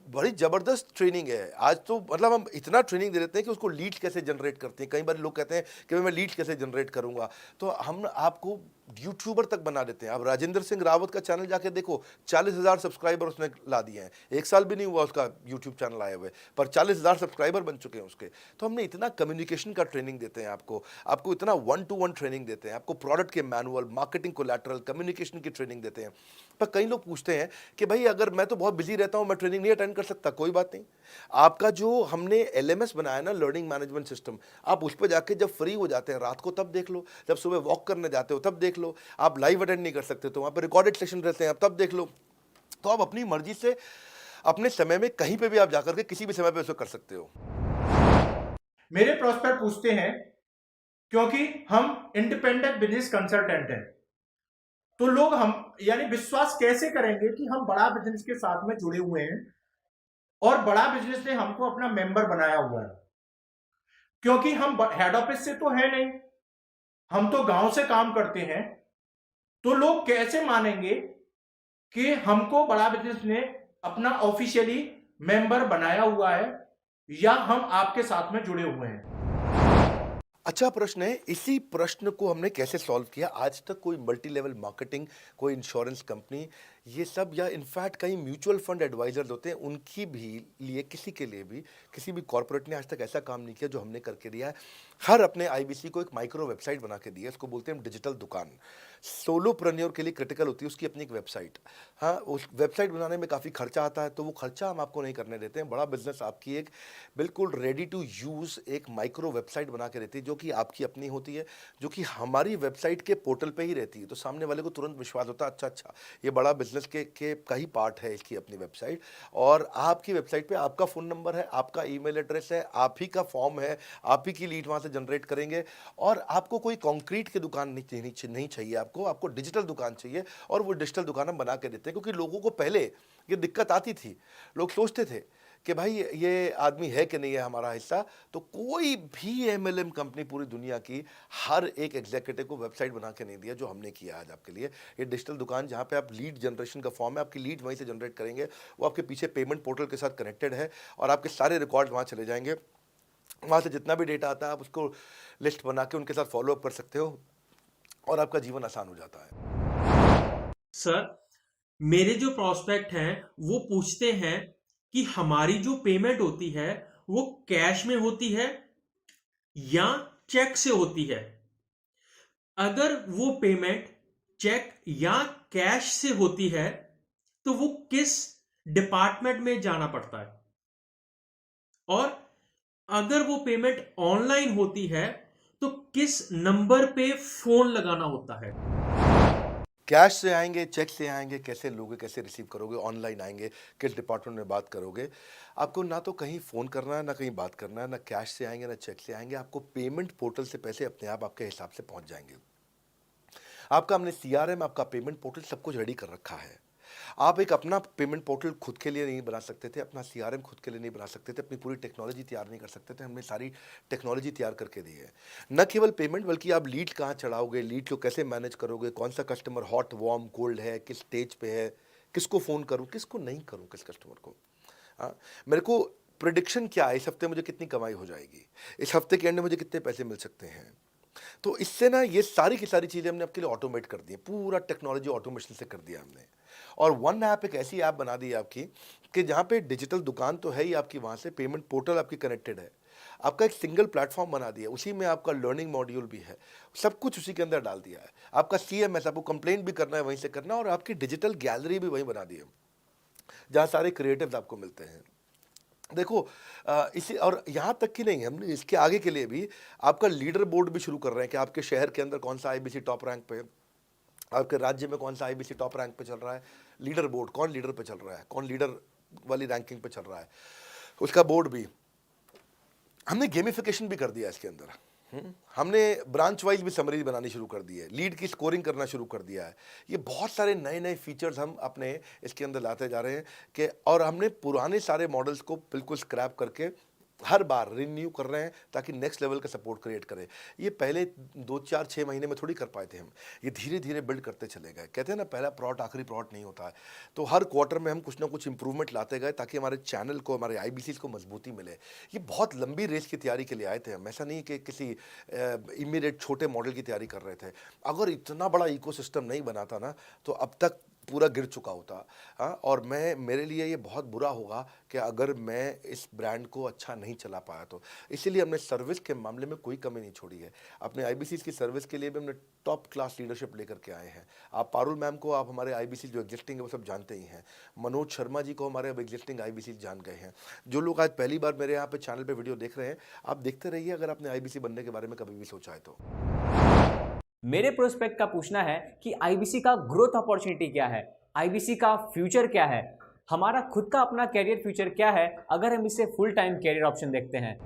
बड़ी ज़बरदस्त ट्रेनिंग है आज तो, मतलब हम इतना ट्रेनिंग दे देते हैं कि उसको लीड कैसे जनरेट करते हैं। कई बार लोग कहते हैं कि मैं लीड कैसे जनरेट करूंगा, तो हम आपको यूट्यूबर तक बना देते हैं। अब राजेंद्र सिंह रावत का चैनल जाके देखो, 40,000 सब्सक्राइबर उसने ला दिए हैं। 1 साल भी नहीं हुआ उसका यूट्यूब चैनल आए हुए, पर 40,000 सब्सक्राइबर बन चुके हैं उसके। तो हमने इतना कम्युनिकेशन का ट्रेनिंग देते हैं आपको इतना 1-to-1 ट्रेनिंग देते हैं, आपको प्रोडक्ट के मैनुअल, मार्केटिंग कोलैटरल, कम्युनिकेशन की ट्रेनिंग देते हैं। पर कई लोग पूछते हैं कि भाई अगर मैं तो बहुत बिजी रहता हूं, मैं ट्रेनिंग नहीं अटेंड कर सकता। कोई बात नहीं, आपका जो हमने LMS बनाया ना, लर्निंग मैनेजमेंट सिस्टम, आप उस पर जाके जब फ्री हो जाते हैं रात को तब देख लो, जब सुबह वॉक करने जाते हो तब देख लो। आप लाइव अटेंड नहीं कर सकते तो वहाँ पर रिकॉर्डेड सेशन रहते हैं, आप तब देख लो। तो आप अपनी मर्जी से अपने समय में कहीं पे भी आप जाकर के किसी भी समय पे उसको कर सकते हो। मेरे प्रोस्पेक्ट पूछते हैं, क्योंकि हम इंडिपेंडेंट बिजनेस कंसल्टेंट हैं, तो लोग हम यानी विश्वास कैसे करेंगे कि हम बड़ा बिजनेस के साथ में जुड़े हुए हैं और बड़ा बिजनेस ने हमको अपना मेंबर बनाया हुआ है। क्योंकि हम हेड ऑफिस से तो है नहीं, हम तो गांव से काम करते हैं, तो लोग कैसे मानेंगे कि हमको बड़ा बिजनेस ने अपना ऑफिशियली मेंबर बनाया हुआ है या हम आपके साथ में जुड़े हुए हैं। अच्छा प्रश्न है। इसी प्रश्न को हमने कैसे सॉल्व किया, आज तक कोई मल्टी लेवल मार्केटिंग, कोई इंश्योरेंस कंपनी, ये सब, या इनफैक्ट कई म्यूचुअल फंड एडवाइजर्स होते हैं, उनकी भी लिए किसी के लिए भी किसी भी कॉर्पोरेट ने आज तक ऐसा काम नहीं किया जो हमने करके दिया है। हर अपने IBC को एक माइक्रो वेबसाइट बना के दी है, इसको बोलते हैं डिजिटल दुकान। सोलोप्रेन्योर के लिए क्रिटिकल होती है उसकी अपनी एक वेबसाइट। हाँ, उस वेबसाइट बनाने में काफ़ी खर्चा आता है, तो वो खर्चा हम आपको नहीं करने देते हैं। बड़ा बिजनेस आपकी एक बिल्कुल रेडी टू यूज़ एक माइक्रो वेबसाइट बना के देती है, जो कि आपकी अपनी होती है, जो कि हमारी वेबसाइट के पोर्टल पे ही रहती है। तो सामने वाले को तुरंत विश्वास होता है, अच्छा ये बड़ा बिजनेस के का ही पार्ट है इसकी अपनी वेबसाइट। और आपकी वेबसाइट पे आपका फ़ोन नंबर है, आपका ईमेल एड्रेस है, आप ही का फॉर्म है, आप ही की लीड वहाँ से जनरेट करेंगे। और आपको कोई कंक्रीट की दुकान नहीं चाहिए, आपको डिजिटल दुकान चाहिए। और वो डिजिटल दुकान हम बना के देते हैं, क्योंकि लोगों को पहले ये दिक्कत आती थी, लोग सोचते थे कि भाई ये आदमी है कि नहीं है हमारा हिस्सा। तो कोई भी MLM कंपनी पूरी दुनिया की हर एक एग्जीक्यूटिव को वेबसाइट बना के नहीं दिया जो हमने किया आज आपके लिए। ये डिजिटल दुकान जहाँ पे आप लीड जनरेशन का फॉर्म है, आपकी लीड वहीं से जनरेट करेंगे, वो आपके पीछे पेमेंट पोर्टल के साथ कनेक्टेड है और आपके सारे रिकॉर्ड वहाँ चले जाएंगे। वहाँ से जितना भी डेटा आता है आप उसको लिस्ट बना के उनके साथ फॉलोअप कर सकते हो और आपका जीवन आसान हो जाता है। सर, मेरे जो प्रोस्पेक्ट हैं वो पूछते हैं कि हमारी जो पेमेंट होती है वो कैश में होती है या चेक से होती है। अगर वो पेमेंट चेक या कैश से होती है तो वो किस डिपार्टमेंट में जाना पड़ता है, और अगर वो पेमेंट ऑनलाइन होती है तो किस नंबर पे फोन लगाना होता है। कैश से आएंगे, चेक से आएंगे, कैसे लोगे, कैसे रिसीव करोगे, ऑनलाइन आएंगे, किस डिपार्टमेंट में बात करोगे। आपको ना तो कहीं फ़ोन करना है, ना कहीं बात करना है, ना कैश से आएंगे, ना चेक से आएंगे। आपको पेमेंट पोर्टल से पैसे अपने आप आपके हिसाब से पहुंच जाएंगे। आपका हमने CRM, आपका पेमेंट पोर्टल सब कुछ रेडी कर रखा है। आप एक अपना पेमेंट पोर्टल खुद के लिए नहीं बना सकते थे, अपना CRM खुद के लिए नहीं बना सकते थे, अपनी पूरी टेक्नोलॉजी तैयार नहीं कर सकते थे। हमने सारी टेक्नोलॉजी तैयार करके दी है। न केवल पेमेंट, बल्कि आप लीड कहाँ चढ़ाओगे, लीड को कैसे मैनेज करोगे, कौन सा कस्टमर हॉट, वार्म, कोल्ड है, किस स्टेज पे है, किसको फ़ोन करूँ, किसको नहीं करूँ, किस कस्टमर को। हाँ, मेरे को प्रिडिक्शन क्या है, इस हफ्ते मुझे कितनी कमाई हो जाएगी, इस हफ्ते के एंड में मुझे कितने पैसे मिल सकते हैं। तो इससे ना ये सारी की सारी चीज़ें हमने आपके लिए ऑटोमेट कर दी है, पूरा टेक्नोलॉजी ऑटोमेशन से कर दिया हमने। और वन ऐप एक ऐसी ऐप बना दी है आपकी कि जहाँ पे डिजिटल दुकान तो है ही आपकी, वहाँ से पेमेंट पोर्टल आपकी कनेक्टेड है, आपका एक सिंगल प्लेटफॉर्म बना दिया, उसी में आपका लर्निंग मॉड्यूल भी है, सब कुछ उसी के अंदर डाल दिया है। आपका CMS, आपको कंप्लेंट भी करना है वहीं से करना, और आपकी डिजिटल गैलरी भी वहीं बना दी है, जहाँ सारे क्रिएटिव्स आपको मिलते हैं। देखो इसी, और यहाँ तक कि नहीं, हमने इसके आगे के लिए भी आपका लीडर बोर्ड भी शुरू कर रहे हैं कि आपके शहर के अंदर कौन सा IBC टॉप रैंक पे है, आपके राज्य में कौन सा IBC टॉप रैंक पे चल रहा है, लीडर बोर्ड कौन लीडर पे चल रहा है, कौन लीडर वाली रैंकिंग पे चल रहा है, उसका बोर्ड भी। हमने गेमिफिकेशन भी कर दिया इसके अंदर। हमने ब्रांच वाइज भी समरी बनानी शुरू कर दी है, लीड की स्कोरिंग करना शुरू कर दिया है। ये बहुत सारे नए नए फीचर्स हम अपने इसके अंदर लाते जा रहे हैं कि, और हमने पुराने सारे मॉडल्स को बिल्कुल स्क्रैप करके हर बार रिन्यू कर रहे हैं ताकि नेक्स्ट लेवल का सपोर्ट क्रिएट करें। ये पहले 2, 4, 6 महीने में थोड़ी कर पाए थे हम, ये धीरे धीरे बिल्ड करते चले गए। कहते हैं ना, पहला प्लॉट आखिरी प्लॉट नहीं होता है। तो हर क्वार्टर में हम कुछ ना कुछ इंप्रूवमेंट लाते गए ताकि हमारे चैनल को, हमारे IBCs को मजबूती मिले। ये बहुत लंबी रेस की तैयारी के लिए आए थे हम, ऐसा नहीं कि किसी इमीडिएट छोटे मॉडल की तैयारी कर रहे थे। अगर इतना बड़ा इकोसिस्टम नहीं बनाता ना तो अब तक पूरा गिर चुका होता। हाँ, और मेरे लिए ये बहुत बुरा होगा कि अगर मैं इस ब्रांड को अच्छा नहीं चला पाया तो। इसीलिए हमने सर्विस के मामले में कोई कमी नहीं छोड़ी है। अपने IBCs की सर्विस के लिए भी हमने टॉप क्लास लीडरशिप लेकर के आए हैं। आप पारुल मैम को, आप हमारे IBC जो एग्जिस्टिंग है वो सब जानते ही हैं। मनोज शर्मा जी को हमारे अब एग्जिस्टिंग IBC जान गए हैं। जो लोग आज पहली बार मेरे यहाँ पे चैनल पे वीडियो देख रहे हैं, आप देखते रहिए अगर आपने IBC बनने के बारे में कभी भी सोचा है तो। मेरे प्रोस्पेक्ट का पूछना है कि IBC का ग्रोथ अपॉर्चुनिटी क्या है, IBC का फ्यूचर क्या है, हमारा खुद का अपना कैरियर फ्यूचर क्या है अगर हम इसे फुल टाइम कैरियर ऑप्शन देखते हैं।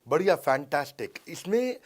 बढ़िया, फैंटास्टिक। इसमें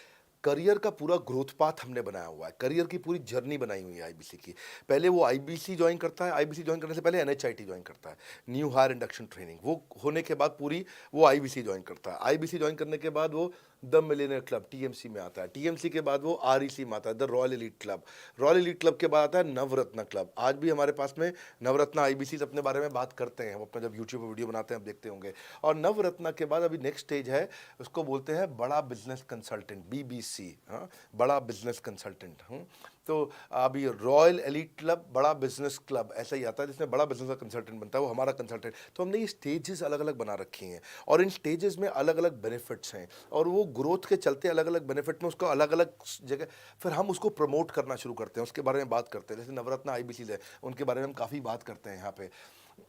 करियर का पूरा ग्रोथ पाथ हमने बनाया हुआ है, करियर की पूरी जर्नी बनाई हुई है IBC की। पहले वो IBC ज्वाइन करता है, IBC ज्वाइन करने से पहले NHIT ज्वाइन करता है, न्यू हायर इंडक्शन ट्रेनिंग। वो होने के बाद पूरी वो IBC ज्वाइन करता है। IBC ज्वाइन करने के बाद वो द मिलियनर क्लब TMC में आता है। TMC के बाद वो REC में आता है, the royal elite club. Royal elite club के बाद आता है नवरत्न क्लब। आज भी हमारे पास में नवरत्न IBCs अपने बारे में बात करते हैं, वो अपना जब यूट्यूब पर वीडियो बनाते हैं आप देखते होंगे। और नवरत्न के बाद अभी नेक्स्ट स्टेज है, उसको बोलते हैं बड़ा बिजनेस कंसल्टेंट, BBC। हाँ, बड़ा बिजनेस कंसल्टेंट। तो अभी रॉयल एलीट क्लब, बड़ा बिजनेस क्लब, ऐसा ही आता है जिसमें बड़ा बिजनेस का कंसल्टेंट बनता है, वो हमारा कंसल्टेंट। तो हमने ये स्टेजेस अलग अलग बना रखी हैं और इन स्टेजेस में अलग अलग बेनिफिट्स हैं, और वो ग्रोथ के चलते अलग अलग बेनिफिट में उसको अलग अलग जगह फिर हम उसको प्रमोट करना शुरू करते हैं, उसके बारे में बात करते हैं। जैसे नवरत्न IBCs है, उनके बारे में हम काफ़ी बात करते हैं यहाँ पे।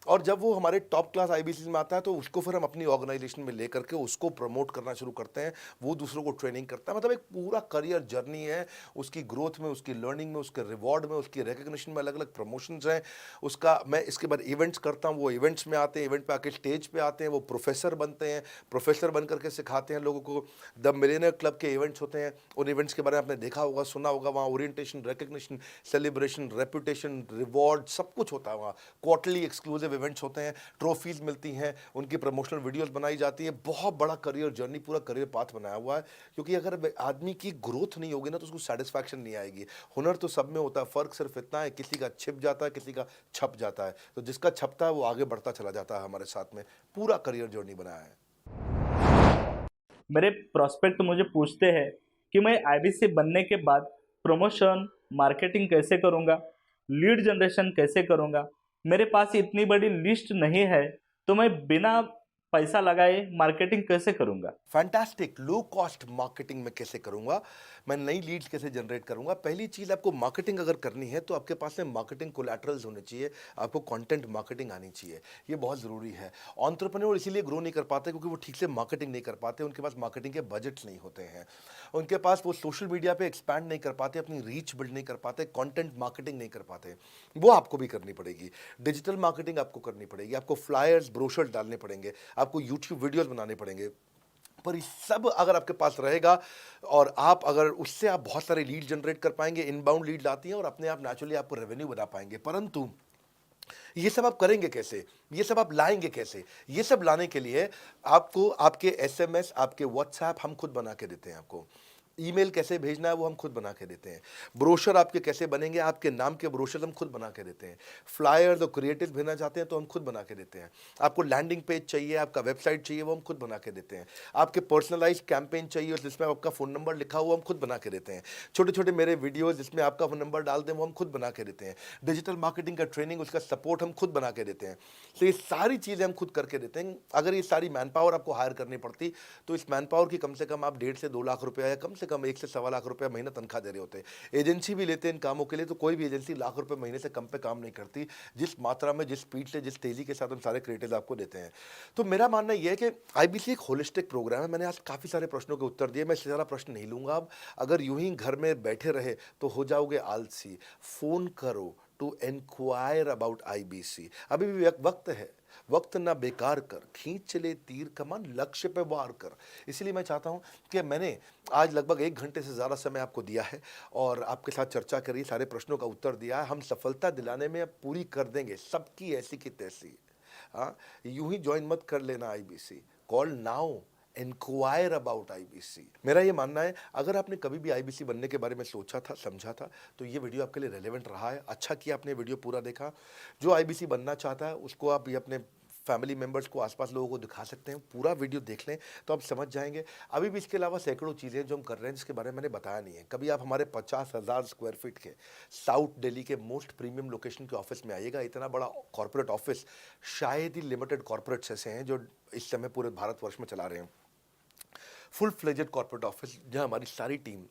और जब वो हमारे टॉप क्लास IBCs में आता है तो उसको फिर हम अपनी ऑर्गेनाइजेशन में लेकर के उसको प्रमोट करना शुरू करते हैं, वो दूसरों को ट्रेनिंग करता है। मतलब एक पूरा करियर जर्नी है, उसकी ग्रोथ में, उसकी लर्निंग में, उसके रिवॉर्ड में, उसकी रिकग्निशन में अलग अलग प्रमोशंस हैं उसका। मैं इसके बाद इवेंट्स करता हूँ, वो इवेंट्स में आते हैं, इवेंट पे आके स्टेज पे आते हैं, वो प्रोफेसर बनते हैं, प्रोफेसर बन करके सिखाते हैं लोगों को। द मिलियनर क्लब के इवेंट्स होते हैं, उन इवेंट्स के बारे में आपने देखा होगा, सुना होगा। वहाँ orientation, recognition, celebration, reputation, reward सब कुछ होता है। वहाँ क्वार्टरली एक्सक्लूसिव इवेंट्स होते हैं, ट्रॉफीज मिलती हैं, उनकी प्रमोशनल वीडियोस बनाई जाती है। बहुत बड़ा करियर जर्नी, पूरा करियर पाथ बनाया हुआ है। क्योंकि अगर आदमी की ग्रोथ नहीं होगी ना तो उसको सेटिस्फैक्शन नहीं आएगी। हुनर तो सब में होता है, फर्क सिर्फ इतना है किसी का छिप जाता है, किसी का छप जाता है। तो जिसका छपता है वो आगे बढ़ता चला जाता है। हमारे साथ में पूरा करियर जर्नी बनाया है। मेरे प्रोस्पेक्ट मुझे पूछते हैं कि मैं IBC बनने के बाद प्रमोशन, मार्केटिंग कैसे करूंगा, लीड जनरेशन कैसे करूंगा। मेरे पास इतनी बड़ी लिस्ट नहीं है, तो मैं बिना पैसा लगाए मार्केटिंग कैसे करूंगा? फैंटास्टिक। लो कॉस्ट मार्केटिंग में कैसे करूंगा, मैं नई लीड्स कैसे जनरेट करूंगा। पहली चीज, आपको मार्केटिंग अगर करनी है तो आपके पास में मार्केटिंग कोलैटरल्स होने चाहिए, आपको कंटेंट मार्केटिंग आनी चाहिए, ये बहुत जरूरी है। एंटरप्रेन्योर इसीलिए ग्रो नहीं कर पाते क्योंकि वो ठीक से मार्केटिंग नहीं कर पाते, उनके पास मार्केटिंग के बजट्स नहीं होते हैं, उनके पास वो सोशल मीडिया पे एक्सपैंड नहीं कर पाते, अपनी रीच बिल्ड नहीं कर पाते, कंटेंट मार्केटिंग नहीं कर पाते। वो आपको भी करनी पड़ेगी। डिजिटल मार्केटिंग आपको करनी पड़ेगी, आपको फ्लायर्स ब्रोशर्स डालने पड़ेंगे, आपको यूट्यूब वीडियोस बनाने पड़ेंगे। पर ये सब अगर आपके पास रहेगा और आप अगर उससे आप बहुत सारे लीड जनरेट कर पाएंगे, इनबाउंड लीड आती हैं और अपने आप नेचुरली आपको रेवेन्यू बना पाएंगे। परंतु ये सब आप करेंगे कैसे, ये सब आप लाएंगे कैसे? ये सब लाने के लिए आपको आपके एसएमएस, आपके व्हाट्सएप हम खुद बना के देते हैं। आपको ईमेल कैसे भेजना है वो हम खुद बना के देते हैं। ब्रोशर आपके कैसे बनेंगे, आपके नाम के ब्रोशर हम खुद बना के देते हैं। फ्लायर्स और क्रिएटिव भेजना चाहते हैं तो हम खुद बना के देते हैं। आपको लैंडिंग पेज चाहिए, आपका वेबसाइट चाहिए, वो हम खुद बना के देते हैं। आपके पर्सनलाइज कैंपेन चाहिए जिसमें आपका फ़ोन नंबर लिखा हुआ, हम खुद बना के देते हैं। छोटे छोटे मेरे वीडियोज़ जिसमें आपका फ़ोन नंबर डाल दें वो हम खुद बना के देते हैं। डिजिटल मार्केटिंग का ट्रेनिंग, उसका सपोर्ट हम खुद बना के देते हैं। तो ये सारी चीज़ें हम खुद करके देते हैं। अगर ये सारी मैन पावर आपको हायर करनी पड़ती तो इस मैन पावर की कम से कम आप 1.5 से 2 लाख रुपया या कम से कम 1 से 1.25 लाख रुपया महीना तनख्वाह दे रहे होते हैं। एजेंसी भी लेते हैं इन कामों के लिए, तो कोई भी एजेंसी लाख रुपए महीने से कम पे काम नहीं करती, जिस मात्रा में, जिस स्पीड से, जिस तेजी के साथ हम सारे क्रिएटिव्स आपको देते हैं। तो मेरा मानना यह है कि आईबीसी एक होलिस्टिक प्रोग्राम है। मैंने आज काफ़ी सारे प्रश्नों के उत्तर दिए, मैं इससे ज़्यादा प्रश्न नहीं लूँगा अब। अगर यूं ही घर में बैठे रहे तो हो जाओगे आलसी। फ़ोन करो टू इंक्वायर अबाउट आईबीसी। अभी भी वक्त है, वक्त ना बेकार कर, खींच चले तीर कमान, लक्ष्य पे वार कर। इसलिए मैं चाहता हूं कि मैंने आज लगभग 1 घंटे से ज़्यादा समय आपको दिया है और आपके साथ चर्चा करी, सारे प्रश्नों का उत्तर दिया है। हम सफलता दिलाने में अब पूरी कर देंगे सबकी ऐसी की तैसी। हाँ, यूं ही ज्वाइन मत कर लेना IBC. Call now, enquire about IBC. मेरा ये मानना है, अगर आपने कभी भी आईबीसी बनने के बारे में सोचा था, समझा था, तो ये वीडियो आपके लिए रेलेवेंट रहा है। अच्छा किया आपने वीडियो पूरा देखा। जो आईबीसी बनना चाहता है उसको आप ये अपने फैमिली मेम्बर्स को, आसपास लोगों को दिखा सकते हैं। पूरा वीडियो देख लें तो आप समझ जाएंगे। अभी भी इसके अलावा सैकड़ों चीज़ें जो हम कर रहे हैं जिसके बारे में मैंने बताया नहीं है। कभी आप हमारे 50,000 स्क्वायर फीट के साउथ दिल्ली के मोस्ट प्रीमियम लोकेशन के ऑफिस में आइएगा। इतना बड़ा कॉर्पोरेट ऑफिस शायद ही लिमिटेड कॉर्पोरेट्स ऐसे हैं जो इस समय पूरे भारतवर्ष में चला रहे हैं। फुल फ्लेजेड कॉर्पोरेट ऑफिस जहाँ हमारी सारी टीम,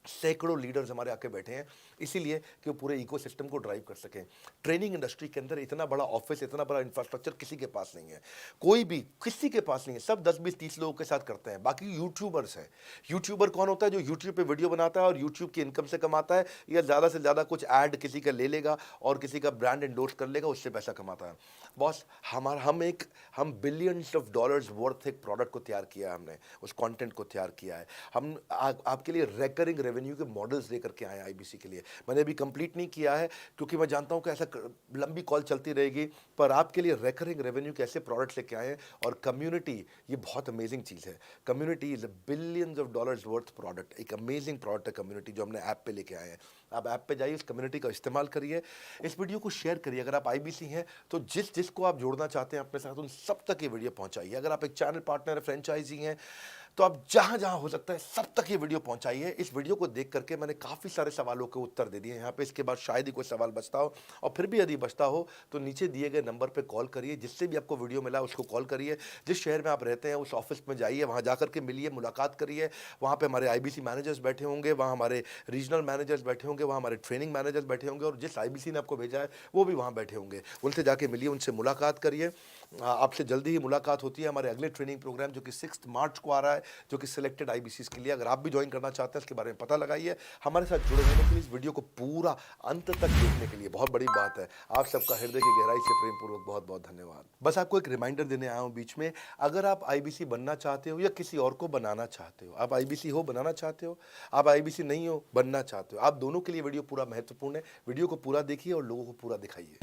सैकड़ों लीडर्स हमारे आके बैठे हैं, इसीलिए कि वो पूरे इकोसिस्टम को ड्राइव कर सकें। ट्रेनिंग इंडस्ट्री के अंदर इतना बड़ा ऑफिस, इतना बड़ा इंफ्रास्ट्रक्चर किसी के पास नहीं है, कोई भी किसी के पास नहीं है। सब 10, 20, 30 लोगों के साथ करते हैं। बाकी यूट्यूबर्स हैं। यूट्यूबर कौन होता है? जो यूट्यूब पे वीडियो बनाता है और यूट्यूब की इनकम से कमाता है, या ज़्यादा से ज़्यादा कुछ ऐड किसी का ले लेगा और किसी का ब्रांड एंडोर्स कर लेगा, उससे पैसा कमाता है। बॉस, हम बिलियंस ऑफ डॉलर्स वर्थ एक प्रोडक्ट को तैयार किया है, हमने उस कंटेंट को तैयार किया है। हम आपके लिए रेकरिंग रेवेन्यू के मॉडल्स लेकर के आए आईबीसी के लिए। मैंने अभी कंप्लीट नहीं किया है क्योंकि मैं जानता हूं कि ऐसा लंबी कॉल चलती रहेगी, पर आपके लिए रेकरिंग रेवेन्यू के ऐसे प्रोडक्ट्स लेके आए हैं। और कम्युनिटी, ये बहुत अमेजिंग चीज़ है। Community is a billions of dollars worth product. एक अमेजिंग प्रोडक्ट है कम्युनिटी, जो हमने ऐप पे लेके आए हैं। आप ऐप पे जाइए, इस कम्युनिटी का इस्तेमाल करिए, इस वीडियो को शेयर करिए। अगर आप आईबीसी हैं तो जिसको आप जोड़ना चाहते हैं अपने साथ, उन सब तक ये वीडियो पहुंचाइए। अगर आप एक चैनल पार्टनर, फ्रेंचाइजी हैं, तो आप जहां जहां हो सकता है सब तक ये वीडियो पहुंचाइए। इस वीडियो को देख करके मैंने काफ़ी सारे सवालों के उत्तर दे दिए यहाँ पे। इसके बाद शायद ही कोई सवाल बचता हो, और फिर भी यदि बचता हो तो नीचे दिए गए नंबर पे कॉल करिए। जिससे भी आपको वीडियो मिला उसको कॉल करिए। जिस शहर में आप रहते हैं उस ऑफिस में जाइए, वहाँ जा करके मिलिए, मुलाकात करिए। वहाँ पर हमारे आईबीसी मैनेजर्स बैठे होंगे, वहाँ हमारे रीजनल मैनेजर्स बैठे होंगे, वहाँ हमारे ट्रेनिंग मैनेजर्स बैठे होंगे, और जिस आईबीसी ने आपको भेजा है वो भी वहाँ बैठे होंगे। उनसे जाके मिलिए, उनसे मुलाकात करिए। आपसे जल्दी ही मुलाकात होती है। हमारे अगले ट्रेनिंग प्रोग्राम जो कि 6 मार्च को आ रहा है, जो कि सिलेक्टेड आईबीसी के लिए, अगर आप भी ज्वाइन करना चाहते हैं इसके बारे में पता लगाइए। हमारे साथ जुड़े रहने के लिए, इस वीडियो को पूरा अंत तक देखने के लिए बहुत बड़ी बात है। आप सबका हृदय की गहराई से प्रेम पूर्वक बहुत बहुत धन्यवाद। बस आपको एक रिमाइंडर देने आया हूँ बीच में, अगर आप आईबीसी बनना चाहते हो या किसी और को बनाना चाहते हो, आप आईबीसी हो बनाना चाहते हो, आप आईबीसी नहीं हो बनना चाहते हो, आप दोनों के लिए वीडियो पूरा महत्वपूर्ण है। वीडियो को पूरा देखिए और लोगों को पूरा दिखाइए।